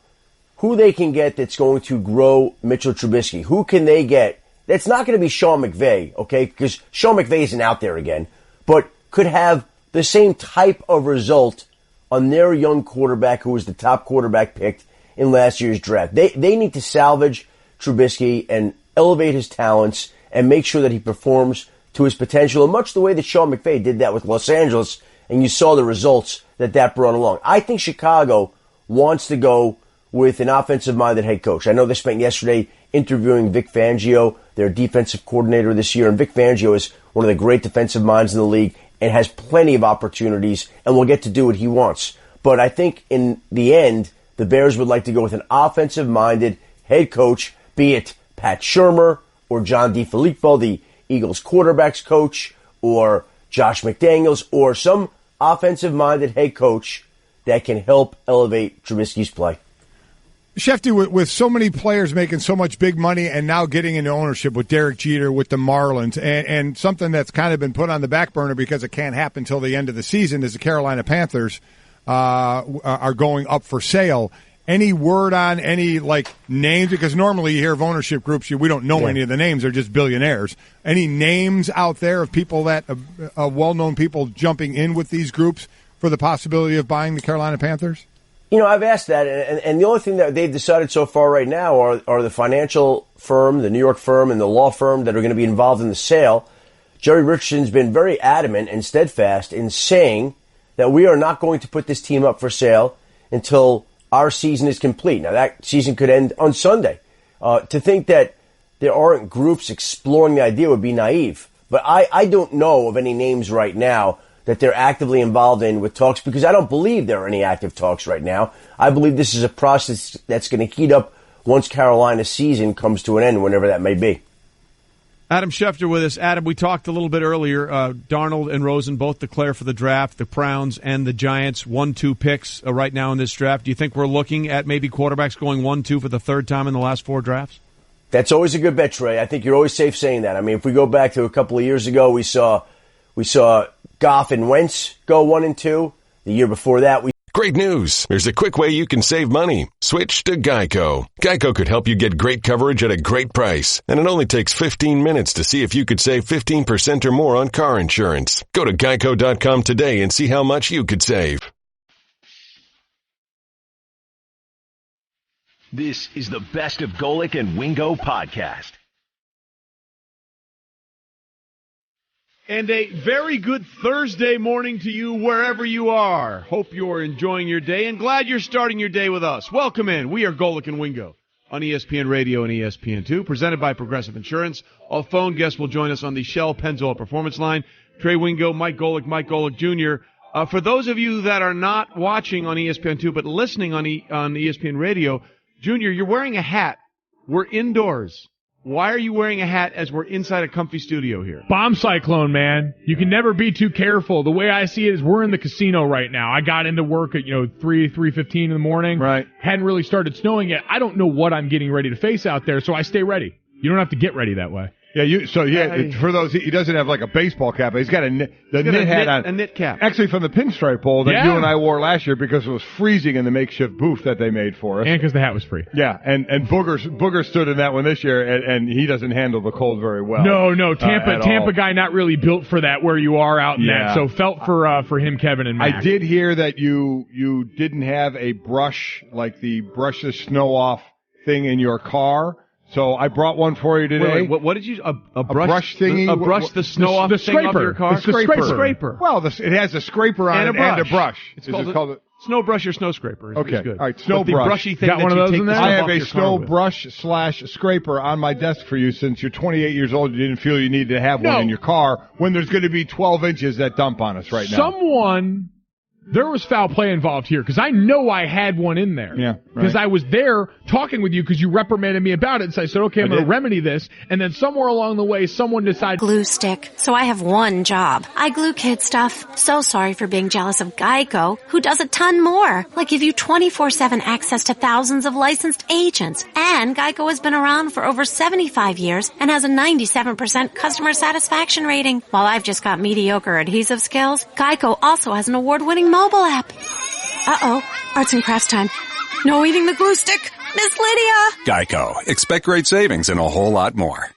who they can get that's going to grow Mitchell Trubisky. Who can they get? That's not going to be Sean McVay, okay? Because Sean McVay isn't out there again, but could have the same type of result on their young quarterback who was the top quarterback picked in last year's draft. They need to salvage Trubisky and elevate his talents and make sure that he performs to his potential, in much the way that Sean McVay did that with Los Angeles, and you saw the results that brought along. I think Chicago wants to go with an offensive-minded head coach. I know they spent yesterday interviewing Vic Fangio, their defensive coordinator this year, and Vic Fangio is one of the great defensive minds in the league and has plenty of opportunities and will get to do what he wants. But I think in the end, the Bears would like to go with an offensive-minded head coach, be it Pat Shurmur or John DeFilippo, the Eagles quarterbacks coach, or Josh McDaniels, or some offensive-minded head coach that can help elevate Trubisky's play. Shefty, with so many players making so much big money and now getting into ownership with Derek Jeter, with the Marlins, and something that's kind of been put on the back burner because it can't happen until the end of the season is the Carolina Panthers are going up for sale. Any word on any, names? Because normally you hear of ownership groups, we don't know any of the names. They're just billionaires. Any names out there of people that, well-known people jumping in with these groups for the possibility of buying the Carolina Panthers? You know, I've asked that, and the only thing that they've decided so far right now are the financial firm, the New York firm, and the law firm that are going to be involved in the sale. Jerry Richardson's been very adamant and steadfast in saying that we are not going to put this team up for sale until our season is complete. Now, that season could end on Sunday. To think that there aren't groups exploring the idea would be naive. But I don't know of any names right now that they're actively involved in with talks, because I don't believe there are any active talks right now. I believe this is a process that's going to heat up once Carolina's season comes to an end, whenever that may be. Adam Schefter with us. Adam, we talked a little bit earlier. Darnold and Rosen both declare for the draft. The Browns and the Giants, 1-2 picks right now in this draft. Do you think we're looking at maybe quarterbacks going 1-2 for the third time in the last 4 drafts? That's always a good bet, Trey. I think you're always safe saying that. I mean, if we go back to a couple of years ago, we saw Goff and Wentz go 1-2. The year before that, Great news. There's a quick way you can save money. Switch to Geico. Geico could help you get great coverage at a great price. And it only takes 15 minutes to see if you could save 15% or more on car insurance. Go to geico.com today and see how much you could save. This is the best of Golic and Wingo podcast. And a very good Thursday morning to you wherever you are. Hope you're enjoying your day and glad you're starting your day with us. Welcome in. We are Golic and Wingo on ESPN Radio and ESPN2, presented by Progressive Insurance. All phone guests will join us on the Shell Pennzoil Performance Line. Trey Wingo, Mike Golic Jr. For those of you that are not watching on ESPN2 but listening on ESPN Radio, Junior, you're wearing a hat. We're indoors. Why are you wearing a hat as we're inside a comfy studio here? Bomb cyclone, man. You can never be too careful. The way I see it is we're in the casino right now. I got into work at, 3:15 in the morning. Right. Hadn't really started snowing yet. I don't know what I'm getting ready to face out there, so I stay ready. You don't have to get ready that way. Yeah, for those, he doesn't have like a baseball cap. He's got knit hat on. A knit cap. Actually, from the Pinstripe Bowl that you and I wore last year because it was freezing in the makeshift booth that they made for us. And because the hat was free. Yeah, and Booger stood in that one this year, and he doesn't handle the cold very well. No, Tampa guy not really built for that where you are out in that. So felt for him, Kevin, and Mac. I did hear that you didn't have a brush, like the brush the snow off thing in your car. So I brought one for you today. Wait, what did you? A brush thingy? A brush the snow off thing off your car? The scraper. Well, it has a scraper on it and a brush. It's called a snow brush or snow scraper. Okay. Good. All right, snow but the brush. brushy thing Got one of those in there? I have a snow brush / scraper on my desk for you since you're 28 years old. You didn't feel you needed to have one in your car when there's going to be 12 inches that dump on us right now. There was foul play involved here because I know I had one in there. Yeah, right. Because I was there talking with you because you reprimanded me about it. And so I said, okay, I'm going to remedy this. And then somewhere along the way, someone decided. Glue stick. So I have one job. I glue kid stuff. So sorry for being jealous of Geico, who does a ton more. Like give you 24/7 access to thousands of licensed agents. And Geico has been around for over 75 years and has a 97% customer satisfaction rating. While I've just got mediocre adhesive skills, Geico also has an award-winning mobile app. Uh-oh. Arts and crafts time. No eating the glue stick. Miss Lydia. Geico. Expect great savings and a whole lot more.